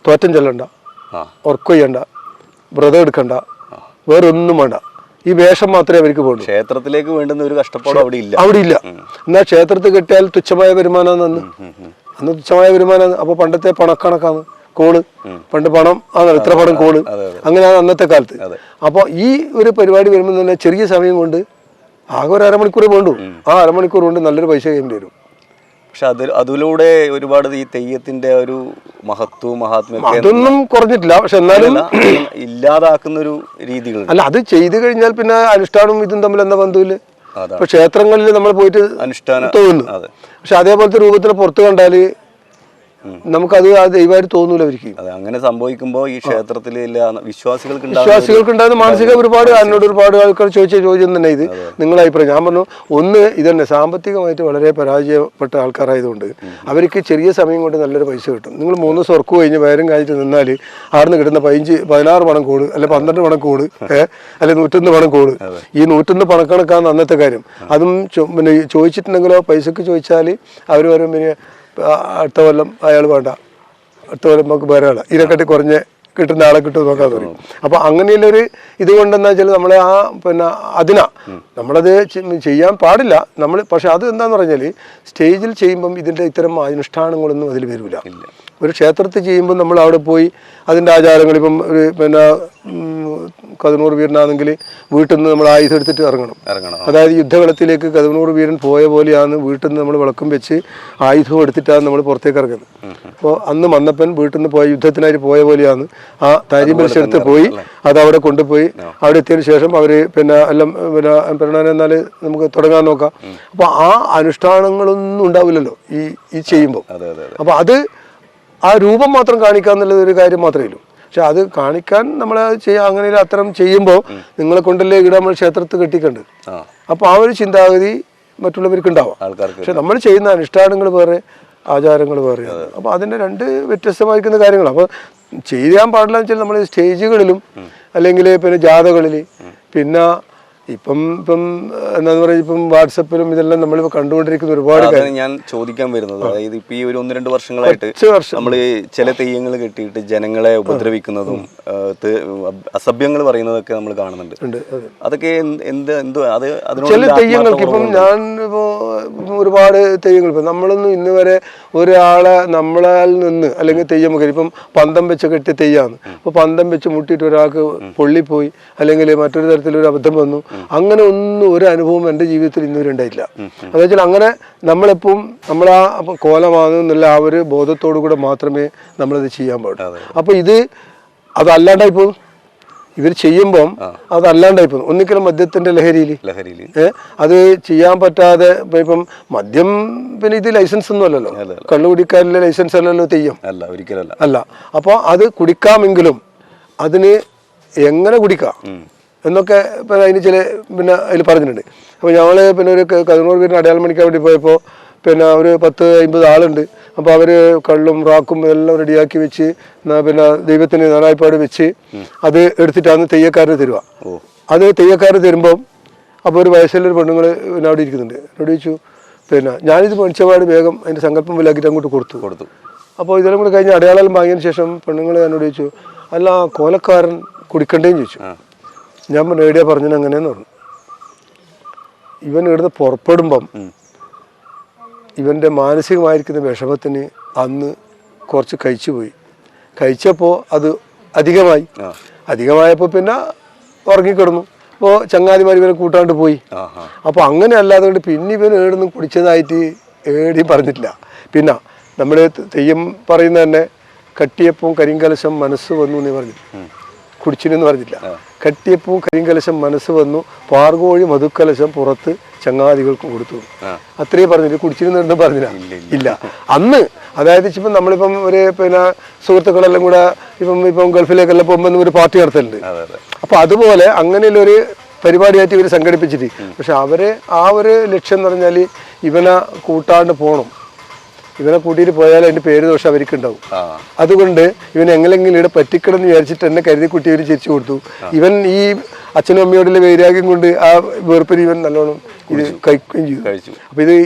തോറ്റം ചെല്ലണ്ട, ഉറക്കം ചെയ്യണ്ട, വ്രതം എടുക്കണ്ട, വേറൊന്നും വേണ്ട, ഈ വേഷം മാത്രമേ അവർക്ക് പോകൂ. ക്ഷേത്രത്തിലേക്ക് വേണ്ടുന്ന ഒരു കഷ്ടപ്പാട് അവിടെ ഇല്ല. എന്നാൽ ക്ഷേത്രത്തിൽ കിട്ടിയാൽ തുച്ഛമായ വരുമാനമാണ് അന്ന് തുച്ഛമായ വരുമാനമാണ്. അപ്പോൾ പണ്ടത്തെ പണക്കണക്കാണ് കോള്, പണ്ട് പണം ആണ്, ഇത്ര പണം കോള്, അങ്ങനെയാണ് അന്നത്തെ കാലത്ത്. അപ്പോൾ ഈ ഒരു പരിപാടി വരുമ്പോൾ തന്നെ ചെറിയ സമയം കൊണ്ട് ആകെ ഒരു അരമണിക്കൂർ വേണ്ടു, ആ അരമണിക്കൂർ കൊണ്ട് നല്ലൊരു പൈസ കയ്യിൽ വരും. പക്ഷെ അതിലൂടെ ഒരുപാട് ഈ തെയ്യത്തിന്റെ ഒരു മഹത്വവും മഹാത്മ്യം അതൊന്നും കുറഞ്ഞിട്ടില്ല. പക്ഷെ എന്നാലും ഇല്ലാതാക്കുന്ന ഒരു രീതികൾ അല്ല, അത് ചെയ്തു കഴിഞ്ഞാൽ പിന്നെ അനുഷ്ഠാനവും ഇതും തമ്മിൽ എന്താ ബന്ധമില്ല. ഇപ്പൊ ക്ഷേത്രങ്ങളിൽ നമ്മൾ പോയിട്ട് അനുഷ്ഠാനം തോന്നുന്നു, പക്ഷെ അതേപോലത്തെ രൂപത്തിൽ പുറത്ത് കണ്ടാല് നമുക്കത് ദൈവമായിട്ട് തോന്നൂല അവർക്ക്. അങ്ങനെ സംഭവിക്കുമ്പോൾ ഈ ക്ഷേത്രത്തിൽ വിശ്വാസികൾക്കുണ്ടാകുന്ന മാനസിക ഒരുപാട് എന്നോട് ഒരുപാട് ആൾക്കാർ ചോദിച്ച ചോദ്യം തന്നെ ഇത് നിങ്ങളുടെ അഭിപ്രായം. ഞാൻ പറഞ്ഞു, ഒന്ന് ഇതന്നെ സാമ്പത്തികമായിട്ട് വളരെ പരാജയപ്പെട്ട ആൾക്കാരായതുകൊണ്ട് അവർക്ക് ചെറിയ സമയം കൊണ്ട് നല്ലൊരു പൈസ കിട്ടും. നിങ്ങൾ 3 ദിവസം ഉറക്കു കഴിഞ്ഞ് വയറും കഴിഞ്ഞിട്ട് നിന്നാൽ ആടുന്ന് കിട്ടുന്ന 16 പണം കോട്, അല്ലെ 12 പണം കോട്, അല്ലെ 101 പണം കോട്. ഈ 101 പണക്കണക്കാണ് അന്നത്തെ കാര്യം. അതും ചോദിച്ചിട്ടുണ്ടെങ്കിലോ പൈസക്ക് ചോദിച്ചാൽ അവർ വരും പിന്നെ അടുത്ത കൊല്ലം അയാൾ വേണ്ട, അടുത്ത കൊല്ലം നമുക്ക് വേറെ ആളാണ്, ഇതിനെക്കാട്ടി കുറഞ്ഞ് കിട്ടുന്ന ആളെ കിട്ടും നോക്കാൻ പറയും. അപ്പൊ അങ്ങനെയുള്ളൊരു ഇത് കൊണ്ടെന്താ വെച്ചാൽ നമ്മളെ ആ നമ്മളത് ചെയ്യാൻ പാടില്ല നമ്മൾ. പക്ഷെ അത് എന്താന്ന് പറഞ്ഞാൽ സ്റ്റേജിൽ ചെയ്യുമ്പം ഇതിന്റെ ഇത്തരം അനുഷ്ഠാനങ്ങളൊന്നും അതിൽ വരില്ല. ഒരു ക്ഷേത്രത്തിൽ ചെയ്യുമ്പോൾ നമ്മൾ അവിടെ പോയി അതിൻ്റെ ആചാരങ്ങൾ, ഇപ്പം ഒരു കതിനൂർ വീരനാണെങ്കിൽ വീട്ടിൽ നിന്ന് നമ്മൾ ആയുധം എടുത്തിട്ട് ഇറങ്ങണം. അതായത് യുദ്ധകളത്തിലേക്ക് കതിനൂർ വീരൻ പോയ പോലെയാണ് വീട്ടിൽ നിന്ന് നമ്മൾ വിളക്കം വെച്ച് ആയുധവും എടുത്തിട്ടാണ് നമ്മൾ പുറത്തേക്ക് ഇറങ്ങുന്നത്. അപ്പോൾ അന്ന് മന്നപ്പൻ വീട്ടിൽ നിന്ന് പോയ യുദ്ധത്തിനായിട്ട് പോയ പോലെയാണ് ആ താരിമ്പലിച്ചെടുത്ത് പോയി അതവിടെ കൊണ്ടുപോയി. അവിടെ എത്തിയതിനു ശേഷം അവർ എല്ലാം എന്നാൽ നമുക്ക് തുടങ്ങാൻ നോക്കാം. അപ്പോൾ ആ അനുഷ്ഠാനങ്ങളൊന്നും ഉണ്ടാവില്ലല്ലോ ഈ ചെയ്യുമ്പോൾ. അപ്പോൾ അത് ആ രൂപം മാത്രം കാണിക്കുക എന്നുള്ളത് ഒരു കാര്യം മാത്രമേ ഉള്ളൂ. പക്ഷെ അത് കാണിക്കാൻ നമ്മൾ ചെയ്യാം. അങ്ങനെ അത്തരം ചെയ്യുമ്പോൾ നിങ്ങളെ കൊണ്ടല്ലേ ഇവിടെ നമ്മൾ ക്ഷേത്രത്തിൽ കെട്ടിക്കണ്ട്. അപ്പോൾ ആ ഒരു ചിന്താഗതി മറ്റുള്ളവർക്ക് ഉണ്ടാവാം. പക്ഷെ നമ്മൾ ചെയ്യുന്ന അനുഷ്ഠാനങ്ങൾ വേറെ, ആചാരങ്ങൾ വേറെയാണ്. അപ്പോൾ അതിൻ്റെ രണ്ട് വ്യത്യസ്തമായിരിക്കുന്ന കാര്യങ്ങളാണ്. അപ്പോൾ ചെയ്യാൻ പാടില്ല എന്ന് വെച്ചാൽ നമ്മൾ സ്റ്റേജുകളിലും അല്ലെങ്കിൽ പിന്നെ ജാഥകളിൽ പിന്നെ ഇപ്പം എന്താന്ന് പറയുക, ഇപ്പം വാട്സപ്പിലും ഇതെല്ലാം നമ്മളിപ്പോൾ കണ്ടുകൊണ്ടിരിക്കുന്ന ഒരുപാട് കാര്യം ഞാൻ ചോദിക്കാൻ വരുന്നത്. അതായത് ഇപ്പൊ ഈ ഒരു 1-2 വർഷങ്ങളായിട്ട് നമ്മൾ ചില തെയ്യങ്ങൾ കെട്ടിയിട്ട് ജനങ്ങളെ ഉപദ്രവിക്കുന്നതും അസഭ്യങ്ങൾ പറയുന്നതൊക്കെ നമ്മൾ കാണുന്നുണ്ട്. അതൊക്കെ ചില തെയ്യങ്ങൾക്ക് ഇപ്പം ഞാൻ ഇപ്പോ ഒരുപാട് തെയ്യങ്ങൾ ഇപ്പം നമ്മളൊന്നും ഇന്ന് വരെ ഒരാളെ നമ്മളാൽ നിന്ന് അല്ലെങ്കിൽ തെയ്യം ഇപ്പം പന്തം വെച്ച് കെട്ടിയ തെയ്യാണ്. അപ്പോൾ പന്തം വെച്ച് മുട്ടിയിട്ട് ഒരാൾക്ക് പൊള്ളിപ്പോയി അല്ലെങ്കിൽ മറ്റൊരു തരത്തിലൊരു അബദ്ധം വന്നു, അങ്ങനെ ഒന്നും ഒരു അനുഭവം എൻ്റെ ജീവിതത്തിൽ ഇന്നുവരെ ഉണ്ടായിട്ടില്ല. അതെന്ന് വെച്ചാൽ അങ്ങനെ നമ്മളെപ്പോഴും നമ്മളാ കോലമാകുന്നുള്ള ആ ഒരു ബോധത്തോടു കൂടെ മാത്രമേ നമ്മളത് ചെയ്യാൻ പാടുള്ളൂ. അപ്പോൾ അതല്ലാണ്ടായി പോകും. ഇവർ ചെയ്യുമ്പം അതല്ലാണ്ടായി പോകും. ഒന്നിക്കലും മദ്യത്തിന്റെ ലഹരിയിൽ അത് ചെയ്യാൻ പറ്റാതെ ഇപ്പം മദ്യം പിന്നെ ഇത് ലൈസൻസ് ഒന്നും അല്ലല്ലോ, കള്ളുകുടിക്കാരിലെ ലൈസൻസ് അല്ലല്ലോ തെയ്യം അല്ല. അപ്പോൾ അത് കുടിക്കാമെങ്കിലും അതിന് എങ്ങനെ കുടിക്കാം എന്നൊക്കെ അതിന് പിന്നെ അതിൽ പറഞ്ഞിട്ടുണ്ട്. അപ്പോൾ ഞങ്ങൾ പിന്നെ ഒരു കതിനൂർ വീടിന് അടയാളം മണിക്കാൻ വേണ്ടി പോയപ്പോൾ പിന്നെ ഒരു 10-50 ആളുണ്ട്. അപ്പോൾ അവർ കള്ളും റാക്കും എല്ലാം റെഡിയാക്കി വെച്ച് പിന്നെ ദൈവത്തിന് നാരായപ്പാട് വെച്ച് അത് എടുത്തിട്ടാണ് തെയ്യക്കാരന് തരുക. അത് തെയ്യക്കാരന് തരുമ്പം അപ്പോൾ ഒരു വയസ്സുള്ളൊരു പെണ്ണുങ്ങൾ പിന്നെ അവിടെ ഇരിക്കുന്നുണ്ട്. എന്നോട് ചോദിച്ചു, പിന്നെ ഞാനിത് മേടിച്ചപാട് വേഗം അതിൻ്റെ സങ്കല്പം വിലാക്കിയിട്ട് അങ്ങോട്ട് കൊടുത്തു. അപ്പോൾ ഇതെല്ലാം കൂടെ കഴിഞ്ഞ് അടയാളം വാങ്ങിയതിന് ശേഷം പെണ്ണുങ്ങൾ എന്നോട് ചോദിച്ചു, അല്ല കോലക്കാരൻ കുടിക്കണ്ടേന്ന് ചോദിച്ചു. ഞാൻ എവിടെയാ പറഞ്ഞത് അങ്ങനെയെന്ന് പറഞ്ഞു. ഇവൻ ഇവിടുന്ന് പുറപ്പെടുമ്പം ഇവൻ്റെ മാനസികമായിരിക്കുന്ന വിഷമത്തിന് അന്ന് കുറച്ച് കഴിച്ചപ്പോൾ അത് അധികമായപ്പോൾ പിന്നെ ഉറങ്ങിക്കിടന്നു. അപ്പോൾ ചങ്ങാതിമാർ ഇവനെ കൂട്ടാണ്ട് പോയി. അപ്പോൾ അങ്ങനെ അല്ലാതെ കൊണ്ട് പിന്നെ ഇവൻ ഏടുന്ന് കുടിച്ചതായിട്ട് ഏടിയും പറഞ്ഞിട്ടില്ല. പിന്നെ നമ്മൾ തെയ്യം പറയുന്നത് തന്നെ കട്ടിയപ്പവും കരിങ്കലശം മനസ്സ് വന്നു എന്നേ പറഞ്ഞു, കുടിച്ചിനെന്ന് പറഞ്ഞില്ല. കട്ടിയപ്പവും കരിങ്കലശം മനസ്സ് വന്നു, പാർകോഴി മധുക്കലശം പുറത്ത് ചങ്ങാതികൾക്ക് കൊടുത്തു, അത്രേ പറഞ്ഞില്ല. കുടിച്ചിരുന്നു പറഞ്ഞില്ല. ഇല്ല അന്ന്. അതായത് ഇപ്പം നമ്മളിപ്പം ഒരു പിന്നെ സുഹൃത്തുക്കളെല്ലാം കൂടെ ഇപ്പം ഗൾഫിലേക്കെല്ലാം പോകുമ്പോൾ ഒരു പാർട്ടി നടത്തലുണ്ട്. അപ്പൊ അതുപോലെ അങ്ങനെയുള്ളൊരു പരിപാടിയായിട്ട് ഇവർ സംഘടിപ്പിച്ചിട്ട്, പക്ഷെ അവര് ആ ഒരു ലക്ഷ്യം എന്ന് പറഞ്ഞാൽ ഇവനെ കൂട്ടാണ്ട് പോകണം. ഇവനെ കൂട്ടിയിട്ട് പോയാൽ അതിന്റെ പേര് ദോഷം അവർക്ക് ഉണ്ടാവും. അതുകൊണ്ട് ഇവൻ എങ്ങനെങ്കിലും ഇവിടെ പറ്റിക്കണം എന്ന് വിചാരിച്ചിട്ട് എന്നെ കരുതി കുട്ടി ഇവർ ചിരിച്ചു കൊടുത്തു. ഇവൻ ഈ അച്ഛനും അമ്മയോടുള്ള വൈരാഗ്യം കൊണ്ട് ആ വെറുപ്പിന് ഇവൻ നല്ലോണം ഇത് കഴിക്കുകയും ചെയ്തു. അപ്പൊ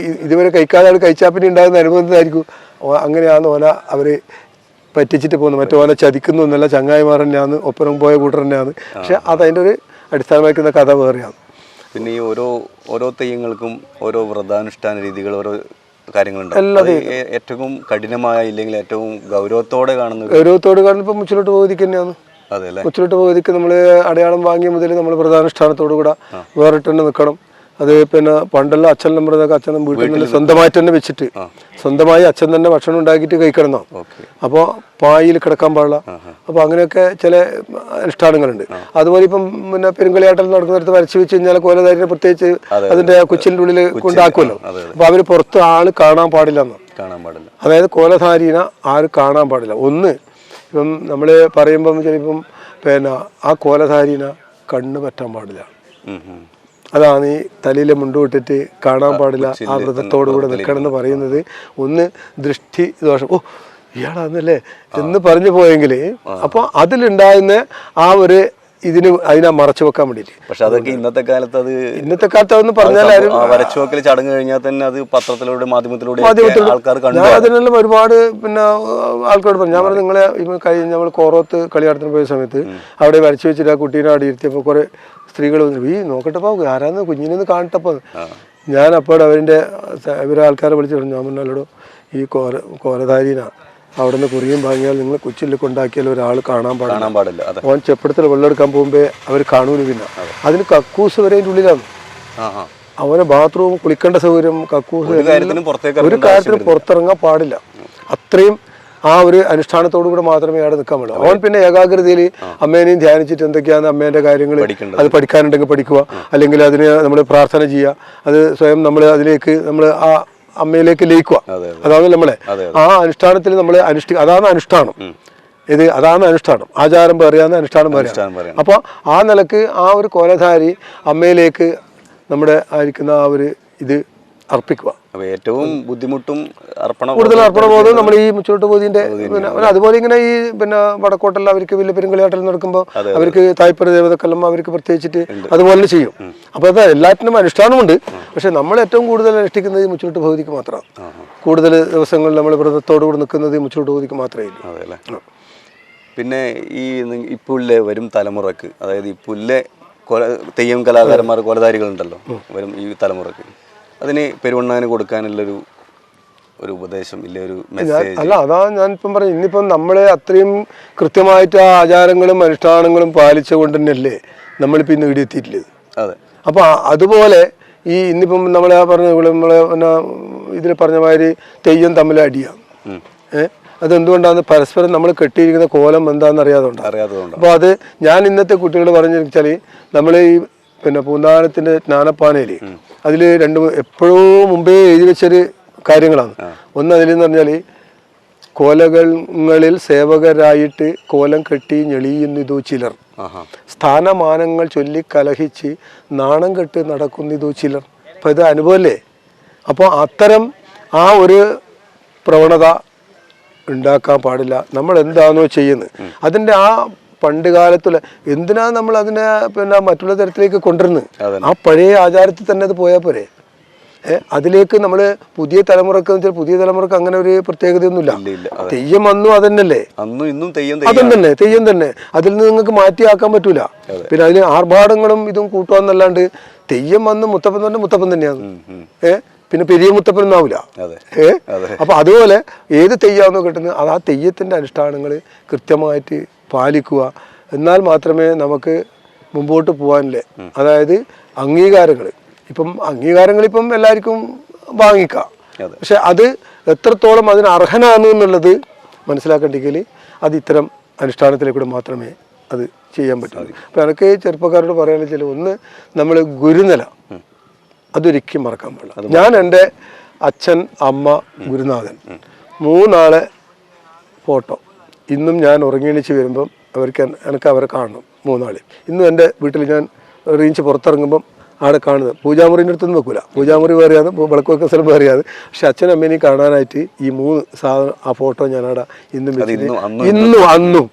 ഇതുവരെ കഴിക്കാതെ ആൾ കഴിച്ചാൽ പിന്നെ ഉണ്ടാകുന്ന അനുഭവത്തിലായിരിക്കും. അങ്ങനെയാണ് ഓല അവര് പറ്റിച്ചിട്ട് പോകുന്നത്. മറ്റേ ഓല ചതിക്കുന്നു എന്നല്ല, ചങ്ങായിമാർ തന്നെയാണ്, ഒപ്പനം പോയ കൂട്ടർ തന്നെയാണ്. പക്ഷെ അതതിൻ്റെ ഒരു അടിസ്ഥാനമാക്കുന്ന കഥ വേറെയാണ്. പിന്നെ ഈ ഓരോ തെയ്യങ്ങൾക്കും ഓരോ വ്രതാനുഷ്ഠാന രീതികൾ, ഓരോ കാര്യങ്ങളുണ്ട്. ഏറ്റവും കഠിനമായ ഇല്ലെങ്കിൽ ഏറ്റവും ഗൗരവത്തോടെ കാണുന്ന ഇപ്പൊ മുച്ചിലോട്ട് ഭഗവതിക്ക് തന്നെയാണ്. മുച്ചിലോട്ട് ഭഗവതിക്ക് നമ്മള് അടയാളം വാങ്ങിയ മുതൽ നമ്മൾ പ്രധാനുഷ്ഠാനത്തോടു കൂടെ വേറിട്ട് തന്നെ നിൽക്കണം. അത് പിന്നെ പണ്ടെല്ലാം അച്ഛൻ നമ്പറൊക്കെ അച്ഛൻ വീട്ടിൽ നിന്ന് സ്വന്തമായിട്ട് തന്നെ വെച്ചിട്ട് സ്വന്തമായി അച്ഛൻ തന്നെ ഭക്ഷണം ഉണ്ടാക്കിയിട്ട് കഴിക്കണം. അപ്പോൾ പായിൽ കിടക്കാൻ പാടില്ല. അപ്പൊ അങ്ങനെയൊക്കെ ചില അനുഷ്ഠാനങ്ങളുണ്ട്. അതുപോലെ ഇപ്പം പിന്നെ പെരുങ്കളിയാട്ടം നടക്കുന്നിടത്ത് വരച്ചു വെച്ച് കഴിഞ്ഞാൽ കോലധാരിനെ പ്രത്യേകിച്ച് അതിന്റെ കൊച്ചിൻ്റെ ഉള്ളിൽ കൊണ്ടാക്കുമല്ലോ. അപ്പൊ അവര് പുറത്ത് ആള് കാണാൻ പാടില്ല. അതായത് കോലധാരിനെ ആര് കാണാൻ പാടില്ല. ഒന്ന് ഇപ്പം നമ്മള് പറയുമ്പം ചിലപ്പം പിന്നെ ആ കോലധാരിനെ കണ്ണ് പറ്റാൻ പാടില്ല. അതാണ് ഈ തലയിലെ മുണ്ടുവിട്ടിട്ട് കാണാൻ പാടില്ല, ആ വ്രതത്തോടു കൂടെ നിൽക്കണം എന്ന് പറയുന്നത്. ഒന്ന് ദൃഷ്ടി ദോഷം, ഓ ഇയാളാന്നല്ലേ എന്ന് പറഞ്ഞു പോയെങ്കിൽ അപ്പോൾ അതിലുണ്ടാകുന്ന ആ ഒരു അതിനെ മറച്ചു വെക്കാൻ വേണ്ടിയിട്ട്. പക്ഷെ അതൊക്കെ ഇന്നത്തെ കാലത്ത് അതെന്ന് പറഞ്ഞാൽ വരച്ചു വെക്കൽ ചടങ്ങ് കഴിഞ്ഞാൽ തന്നെ അത് പത്രത്തിലൂടെ മാധ്യമത്തിലൂടെ ആൾക്കാർ ഞാൻ അതിനെല്ലാം ഒരുപാട് പിന്നെ ആൾക്കാരോട് പറഞ്ഞു. ഞാൻ പറഞ്ഞു നിങ്ങളെ നമ്മൾ കോറോത്ത് കളി നടത്തുന്ന പോയ സമയത്ത് അവിടെ വരച്ചു വെച്ചിട്ട് ആ കുട്ടീനെ അവിടെ ഇരുത്തിയപ്പോൾ കുറെ സ്ത്രീകൾ വന്നു, ഈ നോക്കട്ടപ്പോ ആരാന്ന് കുഞ്ഞിനെന്ന് കാണട്ടപ്പോ. ഞാൻ അപ്പോൾ ഇവരെ ആൾക്കാരെ വിളിച്ചു പറഞ്ഞു, ഞാൻ പറഞ്ഞാലോടോ ഈ കോലധാരീനാ, അവിടെ നിന്ന് കുറിയും വാങ്ങിയാൽ നിങ്ങൾ കൊച്ചിയിൽ കൊണ്ടാക്കിയാൽ ഒരാൾ കാണാൻ പാടില്ല. ഓൻ ചെപ്പെടുത്തിൽ വെള്ളം എടുക്കാൻ പോകുമ്പോ അവർ കാണൂല. പിന്നെ അതിന് കക്കൂസ് വരെ അതിൻ്റെ ഉള്ളിലാണ്. അവനെ ബാത്റൂം, കുളിക്കേണ്ട സൗകര്യം, കക്കൂസ്, ഒരു കാര്യത്തിനും പുറത്തിറങ്ങാൻ പാടില്ല. അത്രയും ആ ഒരു അനുഷ്ഠാനത്തോടു കൂടെ മാത്രമേ അവിടെ നിൽക്കാൻ പാടുള്ളൂ. അവൻ പിന്നെ ഏകാഗ്രതയിൽ അമ്മേനെയും ധ്യാനിച്ചിട്ട് എന്തൊക്കെയാണ് അമ്മേന്റെ കാര്യങ്ങൾ അത് പഠിക്കാനുണ്ടെങ്കിൽ പഠിക്കുക, അല്ലെങ്കിൽ അതിന് നമ്മൾ പ്രാർത്ഥന ചെയ്യുക, അത് സ്വയം നമ്മൾ അതിലേക്ക് നമ്മൾ ആ അമ്മയിലേക്ക് ലയിക്കുക. അതാണ് നമ്മളെ ആ അനുഷ്ഠാനത്തിൽ നമ്മൾ അതാണ് അനുഷ്ഠാനം. അതാണ് അനുഷ്ഠാനം. ആചാരം പറയാന്ന് അനുഷ്ഠാനം പറയാം. അപ്പൊ ആ നിലക്ക് ആ ഒരു കോലധാരി അമ്മയിലേക്ക് നമ്മുടെ ആയിരിക്കുന്ന ആ ഒരു ഇത് അർപ്പിക്കുക. ഏറ്റവും ബുദ്ധിമുട്ടും കൂടുതൽ അർപ്പണബോധം നമ്മൾ ഈ മുച്ചോട്ട് പോതിന്റെ പിന്നെ അതുപോലെ ഇങ്ങനെ ഈ പിന്നെ വടക്കോട്ടെല്ലാം അവർക്ക് വലിയ പെരുങ്കളിയാട്ടൽ നടക്കുമ്പോൾ അവർക്ക് തായ്പര ദേവതക്കെല്ലാം അവർക്ക് പ്രത്യേകിച്ചിട്ട് അതുപോലെ ചെയ്യും. അപ്പൊ അത് എല്ലാറ്റിനും അനുഷ്ഠാനമുണ്ട്. പക്ഷെ നമ്മൾ ഏറ്റവും കൂടുതൽ അനുഷ്ഠിക്കുന്നത് ഈ മുച്ചോട്ട് ഭഗവതിക്ക് മാത്രമാണ്. കൂടുതൽ ദിവസങ്ങളിൽ നമ്മൾ വ്രതത്തോടു കൂടി നിൽക്കുന്നത് ഈ മുച്ചോട്ട് ഭഗവതിക്ക് മാത്രമേ ഉള്ളൂ. പിന്നെ ഈ ഇപ്പുള്ള വരും തലമുറക്ക്, അതായത് ഇപ്പുള്ള തെയ്യം കലാകാരന്മാർ കോലധാരികളുണ്ടല്ലോ വരും ഈ തലമുറക്ക്, അതിന് പെരുവണ്ണാന് കൊടുക്കാനുള്ളൊരു ഉപദേശം ഇല്ല, ഒരു മെസ്സേജ്? അല്ല, അതാ ഞാനിപ്പം പറഞ്ഞു. ഇന്നിപ്പം നമ്മളെ അത്രയും കൃത്യമായിട്ട് ആ ആചാരങ്ങളും അനുഷ്ഠാനങ്ങളും പാലിച്ചുകൊണ്ട് തന്നെയല്ലേ നമ്മളിപ്പോൾ ഇന്ന് ഇവിടെ എത്തിയിട്ടില്ലത്. അതെ. അപ്പൊ അതുപോലെ ഈ ഇന്നിപ്പം നമ്മളെ നമ്മളെ പിന്നെ ഇതിൽ പറഞ്ഞ മാതിരി തെയ്യം തമ്മിൽ അടിയാണ്. അതെന്തുകൊണ്ടാണ്? പരസ്പരം നമ്മൾ കെട്ടിയിരിക്കുന്ന കോലം എന്താണെന്ന് അറിയാതുകൊണ്ട്. അപ്പോൾ അത് ഞാൻ ഇന്നത്തെ കുട്ടികൾ പറഞ്ഞു വെച്ചാൽ നമ്മൾ ഈ പിന്നെ പൂന്താനത്തിന്റെ ജ്ഞാനപ്പാനയില് അതിൽ എപ്പോഴോ മുമ്പേ എഴുതി വെച്ചൊരു കാര്യങ്ങളാണ്. ഒന്ന് അതിലെന്ന് പറഞ്ഞാൽ കോലങ്ങളിൽ സേവകരായിട്ട് കോലം കെട്ടി ഞെളിയുന്നിതു ചിലർ, സ്ഥാനമാനങ്ങൾ ചൊല്ലി കലഹിച്ച് നാണം കെട്ട് നടക്കുന്നിതു ചിലർ. അപ്പൊ ഇത് അനുഭവമല്ലേ? അപ്പോൾ അത്തരം ആ ഒരു പ്രവണത ഉണ്ടാക്കാൻ പാടില്ല. നമ്മൾ എന്താണോ ചെയ്യുന്നത് അതിൻ്റെ ആ പണ്ട് കാലത്തുള്ള എന്തിനാ നമ്മൾ അതിനെ പിന്നെ മറ്റുള്ള തരത്തിലേക്ക് കൊണ്ടുവരുന്നത്? ആ പഴയ ആചാരത്തിൽ തന്നെ അത് പോയാൽ പോരെ. അതിലേക്ക് നമ്മൾ പുതിയ തലമുറക്ക് അങ്ങനെ ഒരു പ്രത്യേകതയൊന്നുമില്ല. തെയ്യം അന്നും അതന്നല്ലേ, അതന്നെ തെയ്യം തന്നെ. അതിൽ നിന്ന് നിങ്ങൾക്ക് മാറ്റിയാക്കാൻ പറ്റൂല. പിന്നെ അതിന് ആർഭാടങ്ങളും ഇതും കൂട്ടുവാന്നല്ലാണ്ട് തെയ്യം വന്ന് മുത്തപ്പൻ തന്നെയാണ്. പിന്നെ പെരിയ മുത്തപ്പനൊന്നും ആവില്ല. അപ്പൊ അതുപോലെ ഏത് തെയ്യാന്നോ കിട്ടുന്നത് അത് ആ തെയ്യത്തിന്റെ അനുഷ്ഠാനങ്ങൾ കൃത്യമായിട്ട് പാലിക്കുക. എന്നാൽ മാത്രമേ നമുക്ക് മുമ്പോട്ട് പോകാനില്ലേ. അതായത് അംഗീകാരങ്ങൾ ഇപ്പം എല്ലാവർക്കും വാങ്ങിക്കാം. പക്ഷെ അത് എത്രത്തോളം അതിന് അർഹനാണ് എന്നുള്ളത് മനസ്സിലാക്കണ്ടെങ്കിൽ അത് ഇത്തരം അനുഷ്ഠാനത്തിലേക്കൂടെ മാത്രമേ അത് ചെയ്യാൻ പറ്റുള്ളൂ. അപ്പൊ എനിക്ക് ചെറുപ്പക്കാരോട് പറയാന്ന് വെച്ചാൽ, ഒന്ന് നമ്മൾ ഗുരുനില അതൊരിക്കലും മറക്കാൻ പാടില്ല. ഞാൻ എൻ്റെ അച്ഛൻ, അമ്മ, ഗുരുനാഥൻ 3 ആളെ ഫോട്ടോ ഇന്നും ഞാൻ ഉറങ്ങിയെണിച്ച് വരുമ്പം എനിക്ക് അവരെ കാണണം. 3 ആളെ ഇന്നും എൻ്റെ വീട്ടിൽ ഞാൻ റീഞ്ച് പുറത്തിറങ്ങുമ്പം അവിടെ കാണുന്നത്. പൂജാമുറിൻ്റെ അടുത്തൊന്നും വെക്കൂല. പൂജാമുറി വേറെയാണ്, വിളക്ക് വെക്കുന്ന സ്ഥലം വേറെയാണ്. പക്ഷെ അച്ഛനും അമ്മേനെയും കാണാനായിട്ട് ഈ 3 സാധനം ആ ഫോട്ടോ ഞാനവിടെ ഇന്നും അന്നും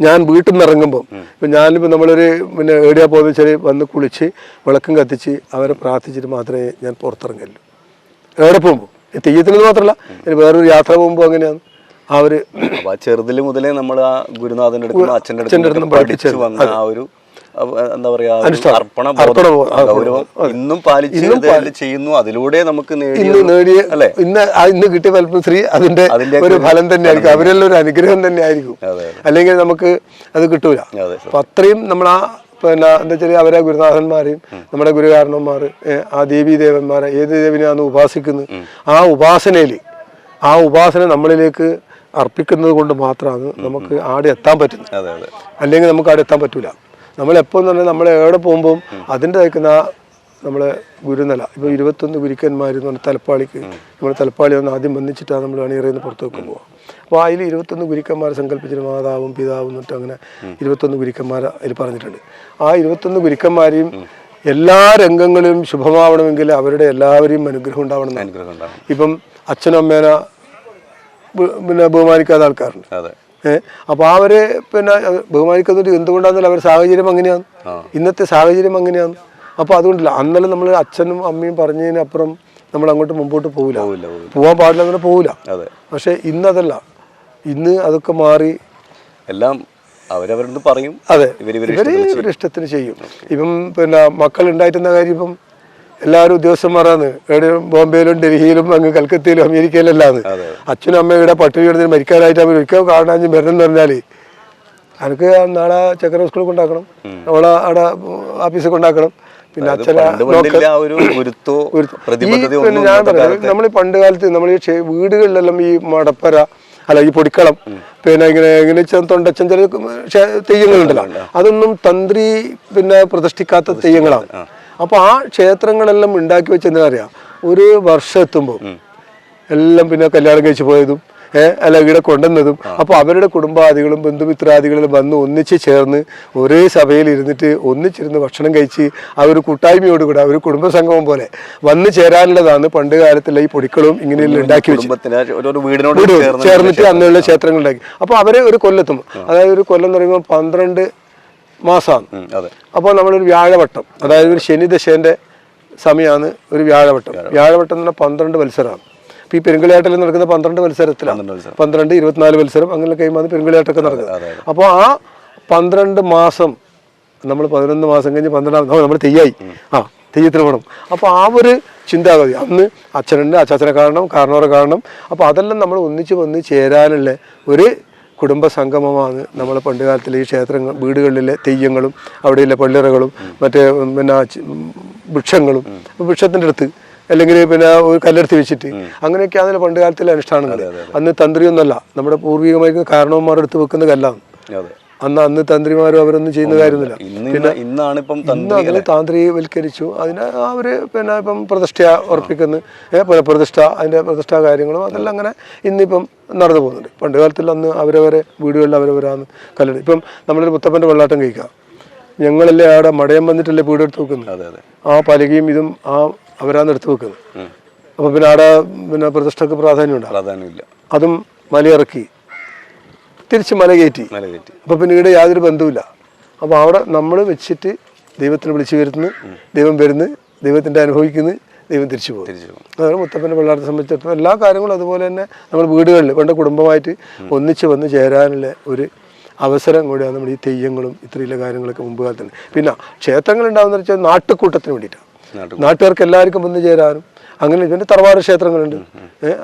ഞാൻ വീട്ടിൽ നിന്ന് ഇറങ്ങുമ്പോൾ ഇപ്പം ഞാനിപ്പോൾ നമ്മളൊരു പിന്നെ എവിടെയാ പോകുന്ന വെച്ചാൽ വന്ന് കുളിച്ച് വിളക്കും കത്തിച്ച് അവരെ പ്രാർത്ഥിച്ചിട്ട് മാത്രമേ ഞാൻ പുറത്തിറങ്ങുള്ളൂ. എവിടെ പോകുമ്പോൾ തെയ്യത്തിന് മാത്രമല്ല, വേറൊരു യാത്ര പോകുമ്പോൾ അങ്ങനെയാണ്. ചെറുതിൽ മുതലേ നമ്മൾ ആ ഗുരുനാഥന്റെ അടുത്ത് അച്ഛൻ്റെ അടുത്ത് പഠിച്ചു വന്ന ആ ഒരു എന്താ പറയാ ഗൗരവം ഇന്നും പാലിച്ച് ചെയ്യുന്നു. അതിലൂടെ നമുക്ക് ഇന്ന് കിട്ടിയ പത്മശ്രീ അതിന്റെ ഒരു ഫലം തന്നെയായിരിക്കും, അവരെല്ലാം ഒരു അനുഗ്രഹം തന്നെ ആയിരിക്കും. അല്ലെങ്കിൽ നമുക്ക് അത് കിട്ടൂല. അപ്പൊ അത്രയും നമ്മൾ ആ പിന്നെ എന്താ വെച്ചാൽ അവരെ ഗുരുനാഥന്മാരെയും നമ്മുടെ ഗുരുകാരണന്മാർ ആ ദേവീദേവന്മാരെ ഏത് ദേവിനെയാണ് ഉപാസിക്കുന്നത് ആ ഉപാസന നമ്മളിലേക്ക് അർപ്പിക്കുന്നത് കൊണ്ട് മാത്രമാണ് നമുക്ക് ആടെ എത്താൻ പറ്റുന്നത്. അല്ലെങ്കിൽ നമുക്ക് ആടെ എത്താൻ പറ്റൂല. നമ്മളെപ്പോൾ തന്നെ നമ്മൾ എവിടെ പോകുമ്പോൾ അതിൻ്റെ തയ്ക്കുന്ന നമ്മളെ ഗുരുനില ഇപ്പോൾ 21 ഗുരുക്കന്മാരെന്ന് പറഞ്ഞാൽ തലപ്പാളിക്ക് നമ്മൾ തലപ്പാളി ഒന്ന് ആദ്യം ബന്ധിച്ചിട്ടാണ് നമ്മൾ അണിയറയിൽ പുറത്തു വെക്കുമ്പോൾ. അപ്പോൾ അതിൽ 21 ഗുരുക്കന്മാരെ സങ്കല്പിച്ചിട്ട് മാതാവും പിതാവും എന്നിട്ട് അങ്ങനെ 21 ഗുരുക്കന്മാരെ അതിൽ പറഞ്ഞിട്ടുണ്ട്. ആ 21 ഗുരുക്കന്മാരെയും എല്ലാ രംഗങ്ങളിലും ശുഭമാവണമെങ്കിൽ അവരുടെ എല്ലാവരെയും അനുഗ്രഹം ഉണ്ടാവണം. ഇപ്പം അച്ഛനും അമ്മേനെ പിന്നെ ബഹുമാനിക്കാത്ത ആൾക്കാരുണ്ട്. അപ്പോൾ അവരെ പിന്നെ ബഹുമാനിക്കുന്നത് എന്തുകൊണ്ടാണെന്നല്ല അവർ സാഹചര്യം അങ്ങനെയാണ്, ഇന്നത്തെ സാഹചര്യം അങ്ങനെയാണ്. അപ്പോൾ അതുകൊണ്ടില്ല അന്നലെ നമ്മൾ അച്ഛനും അമ്മയും പറഞ്ഞതിനപ്പുറം നമ്മൾ അങ്ങോട്ട് മുമ്പോട്ട് പോവില്ല, പോകാൻ പാടില്ല അങ്ങനെ പോവില്ല. പക്ഷെ ഇന്നതല്ല, ഇന്ന് അതൊക്കെ മാറി എല്ലാം അവരവരെന്ത് പറയും. അതെ, ഇവര് ഇഷ്ടത്തിന് ചെയ്യും. ഇപ്പം പിന്നെ മക്കൾ ഉണ്ടായിട്ടുന്ന കാര്യം ഇപ്പം എല്ലാവരും ഉദ്യോഗസ്ഥന്മാരാണ്. എവിടെയും ബോംബെയിലും ഡൽഹിയിലും അങ്ങ് കൽക്കത്തയിലും അമേരിക്കയിലല്ലാന്ന്. അച്ഛനും അമ്മയും ഇവിടെ പട്ടിണി കിടന്നിട്ട് മരിക്കാനായിട്ട് അവർ ഒരിക്കലും കാണാൻ വരണമെന്ന് പറഞ്ഞാൽ എനിക്ക് നാളെ ചക്കര സ്കൂളിൽ കൊണ്ടാക്കണം, അവളെ അവിടെ ഓഫീസിൽ കൊണ്ടാക്കണം, പിന്നെ അച്ഛനെ പിന്നെ ഞാൻ പറയാം നമ്മൾ ഈ പണ്ട് കാലത്ത് നമ്മൾ ഈ വീടുകളിലെല്ലാം ഈ മടപ്പര അല്ല ഈ പൊടിക്കളം പിന്നെ ഇങ്ങനെ തൊണ്ടച്ചൻ ചില തെയ്യങ്ങളുണ്ടല്ലോ, അതൊന്നും തന്ത്രി പിന്നെ പ്രതിഷ്ഠിക്കാത്ത തെയ്യങ്ങളാണ്. അപ്പൊ ആ ക്ഷേത്രങ്ങളെല്ലാം ഉണ്ടാക്കി വെച്ചെന്താ പറയാ, ഒരു വർഷം എത്തുമ്പോൾ എല്ലാം പിന്നെ കല്യാണം കഴിച്ചു പോയതും അല്ല ഇവിടെ കൊണ്ടുവന്നതും. അപ്പോൾ അവരുടെ കുടുംബാദികളും ബന്ധുമിത്രാദികളും വന്ന് ഒന്നിച്ച് ചേർന്ന് ഒരേ സഭയിൽ ഇരുന്നിട്ട് ഒന്നിച്ചിരുന്ന് ഭക്ഷണം കഴിച്ച് ആ ഒരു കൂട്ടായ്മയോടുകൂടെ ഒരു കുടുംബസംഗമം പോലെ വന്ന് ചേരാനുള്ളതാണ് പണ്ട് കാലത്തുള്ള ഈ പൊടിക്കളും ഇങ്ങനെയെല്ലാം ഉണ്ടാക്കി വെച്ചു ചേർന്നിട്ട് അന്നുള്ള ക്ഷേത്രങ്ങൾ ഉണ്ടാക്കി. അപ്പോൾ അവരെ ഒരു കൊല്ലെത്തും, അതായത് ഒരു കൊല്ലം എന്ന് പറയുമ്പോൾ 12 മാസമാണ്. അപ്പോൾ നമ്മളൊരു വ്യാഴവട്ടം, അതായത് ഒരു ശനി ദശേന്റെ സമയമാണ് ഒരു വ്യാഴവട്ടം. വ്യാഴവട്ടം എന്ന് പറഞ്ഞാൽ 12 വത്സരമാണ്. ഇപ്പം ഈ പെരുങ്കളിയാട്ടിൽ നടക്കുന്ന 12 വത്സരത്തിലാണ് 12, 24 വത്സരം അങ്ങനെ കഴിയുമ്പോൾ പെരുങ്കളിയാട്ടൊക്കെ നടക്കുന്നത്. അപ്പോൾ ആ 12 മാസം നമ്മൾ 11 മാസം കഴിഞ്ഞ് 12 നമ്മൾ തെയ്യായി തെയ്യത്തിന് പോകണം. അപ്പോൾ ആ ഒരു ചിന്താഗതി അന്ന് അച്ഛനുണ്ട്, അച്ചാച്ചനെ കാണണം, കാരണവരെ കാണണം. അപ്പോൾ അതെല്ലാം നമ്മൾ ഒന്നിച്ച് വന്ന് ചേരാനുള്ള ഒരു കുടുംബ സംഗമമാണ് നമ്മൾ പണ്ട് കാലത്തിലെ ഈ ക്ഷേത്രങ്ങൾ വീടുകളിലെ തെയ്യങ്ങളും അവിടെയുള്ള പള്ളിറകളും മറ്റേ പിന്നെ വൃക്ഷങ്ങളും വൃക്ഷത്തിൻ്റെ അടുത്ത് അല്ലെങ്കിൽ പിന്നെ ഒരു കല്ലെടുത്ത് വെച്ചിട്ട് അങ്ങനെയൊക്കെയാണല്ലോ പണ്ട് കാലത്തിലെ അനുഷ്ഠാനങ്ങൾ. അന്ന് തന്ത്രിയൊന്നുമല്ല, നമ്മുടെ പൂർവികമായിരിക്കും കാരണവന്മാരുടെ അടുത്ത് വെക്കുന്ന കല്ലാണ്. അന്ന് തന്ത്രിമാരും അവരൊന്നും ചെയ്യുന്ന കാര്യമൊന്നുമില്ല. പിന്നെ ഇന്ന് താന്ത്രികവൽക്കരിച്ചു അതിനെ അവര് പിന്നെ ഇപ്പം പ്രതിഷ്ഠ ഉറപ്പിക്കുന്നു, പുനഃപ്രതിഷ്ഠ, അതിന്റെ പ്രതിഷ്ഠാ കാര്യങ്ങളും അതെല്ലാം അങ്ങനെ ഇന്നിപ്പം നടന്നു പോകുന്നുണ്ട്. പണ്ട് കാലത്തിൽ അന്ന് അവരവരെ വീടുകളിൽ അവരവരാന്ന് കല്ലെടുത്ത്. ഇപ്പം നമ്മളൊരു മുത്തപ്പന്റെ വെള്ളാട്ടം കഴിക്കാം, ഞങ്ങളല്ലേ അവിടെ മടയം വന്നിട്ടല്ലേ വീടെടുത്ത് വെക്കുന്നത്, ആ പലകയും ഇതും അവരാന്ന് എടുത്ത് വെക്കുന്നത്. അപ്പൊ പിന്നെ അവിടെ പിന്നെ പ്രതിഷ്ഠക്ക് പ്രാധാന്യമില്ല. അതും മലയിറക്കി തിരിച്ച് മല കയറ്റി. അപ്പൊ പിന്നീട് യാതൊരു ബന്ധവുമില്ല. അപ്പൊ അവിടെ നമ്മൾ വെച്ചിട്ട് ദൈവത്തിനെ വിളിച്ചു വരുത്തുന്നു, ദൈവം വരുന്നു, ദൈവത്തിന്റെ അനുഭവിക്കുന്നു, ദൈവം തിരിച്ചു പോകും. അതാണ് മുത്തപ്പൻ്റെ വെള്ളാട്ടത്തെ സംബന്ധിച്ചിടത്തോളം എല്ലാ കാര്യങ്ങളും അതുപോലെ തന്നെ നമ്മൾ വീടുകളിൽ പണ്ട് കുടുംബമായിട്ട് ഒന്നിച്ച് വന്ന് ചേരാനുള്ള ഒരു അവസരം കൂടിയാണ് നമ്മൾ ഈ തെയ്യങ്ങളും ഇത്രയുള്ള കാര്യങ്ങളൊക്കെ മുമ്പ് കാലത്തുണ്ട്. പിന്നെ ക്ഷേത്രങ്ങൾ ഉണ്ടാകുന്ന വെച്ചാൽ നാട്ടുകൂട്ടത്തിന് വേണ്ടിയിട്ടാണ്, നാട്ടുകാർക്ക് എല്ലാവർക്കും വന്ന് ചേരാനും. അങ്ങനെ പിന്നെ തറവാട് ക്ഷേത്രങ്ങളുണ്ട്,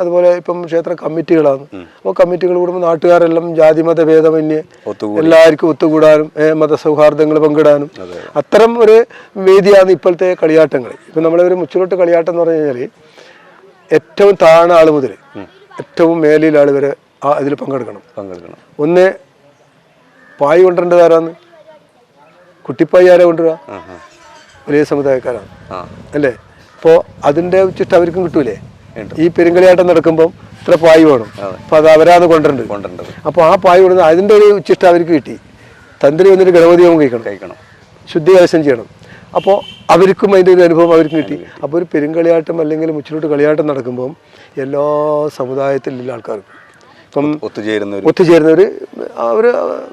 അതുപോലെ ഇപ്പം ക്ഷേത്ര കമ്മിറ്റികളാണ്. അപ്പോൾ കമ്മിറ്റികൾ കൂടുമ്പോൾ നാട്ടുകാരെല്ലാം ജാതിമത ഭേദമന്യേ എല്ലാവർക്കും ഒത്തുകൂടാനും മതസൗഹാർദ്ദങ്ങൾ പങ്കിടാനും അത്തരം ഒരു വേദിയാണ് ഇപ്പോഴത്തെ കളിയാട്ടങ്ങൾ. ഇപ്പം നമ്മളൊരു മുച്ചിലോട്ട് കളിയാട്ടം എന്ന് പറഞ്ഞു കഴിഞ്ഞാൽ ഏറ്റവും താണ ആൾ മുതൽ ഏറ്റവും മേലിൽ ആൾ വരെ ഇതിൽ പങ്കെടുക്കണം. ഒന്ന് പായ് കൊണ്ടുവരേണ്ടതാരാന്ന്, കുട്ടിപ്പായി ആരെ കൊണ്ടുവരാ, വലിയ സമുദായക്കാരാണ് അല്ലേ. അപ്പോൾ അതിൻ്റെ ഉച്ചിട്ട് അവർക്കും കിട്ടൂലേ. ഈ പെരുങ്കളിയാട്ടം നടക്കുമ്പോൾ ഇത്ര പായ് വേണം, അപ്പോൾ അത് അവരാണ് കൊണ്ടുവരേണ്ടത്. അപ്പോൾ ആ പായ് കൊണ്ടുവന്ന് അതിൻ്റെ ഒരു ഉച്ചിട്ട് അവർക്ക് കിട്ടി. തന്ത്രി വന്നിട്ട് ഗണപതി ഹോമം കഴിക്കണം, ശുദ്ധി കലശം ചെയ്യണം. അപ്പോൾ അവർക്കും അതിൻ്റെ ഒരു അനുഭവം അവർക്കും കിട്ടി. അപ്പോൾ ഒരു പെരുങ്കളിയാട്ടം അല്ലെങ്കിൽ മുച്ചിലോട്ട് കളിയാട്ടം നടക്കുമ്പം എല്ലാ സമുദായത്തിലുള്ള ആൾക്കാർക്കും ഇപ്പം ഒത്തുചേരുന്ന ഒരു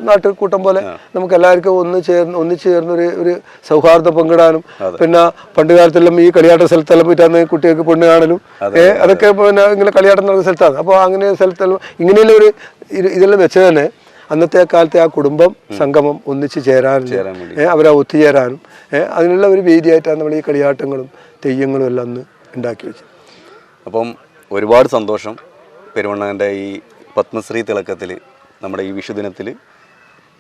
നാട്ടുകൂട്ടം പോലെ നമുക്ക് എല്ലാവർക്കും ഒന്നിച്ചു ചേർന്ന് ഒരു സൗഹാർദ്ദം പങ്കിടാനും. പിന്നെ പണ്ട് കാലത്തെല്ലാം ഈ കളിയാട്ട സ്ഥലത്തെല്ലാം പോയിട്ടാണ് കുട്ടികൾക്ക് പെണ്ണ് കാണലും, അതൊക്കെ പിന്നെ ഇങ്ങനെ കളിയാട്ടം നടക്കുന്ന സ്ഥലത്താണ്. അപ്പോൾ അങ്ങനെ സ്ഥലത്തെല്ലാം ഇങ്ങനെയുള്ള ഒരു ഇതെല്ലാം വെച്ച് തന്നെ അന്നത്തെ കാലത്തെ ആ കുടുംബം സംഗമം ഒന്നിച്ച് ചേരാനും അവരെ ഒത്തുചേരാനും അതിനുള്ള ഒരു വേദിയായിട്ടാണ് നമ്മൾ ഈ കളിയാട്ടങ്ങളും തെയ്യങ്ങളും എല്ലാം അന്ന് ഉണ്ടാക്കി വെച്ചത്. അപ്പം ഒരുപാട് സന്തോഷം പെരുവണ്ണൻ്റെ ഈ പത്മശ്രീ തിളക്കത്തിൽ നമ്മുടെ ഈ വിഷുദിനത്തിൽ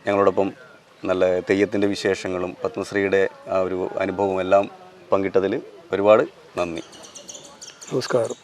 ഞങ്ങളോടൊപ്പം നല്ല തെയ്യത്തിൻ്റെ വിശേഷങ്ങളും പത്മശ്രീയുടെ ആ ഒരു അനുഭവവും എല്ലാം പങ്കിട്ടതിൽ ഒരുപാട് നന്ദി. നമസ്കാരം.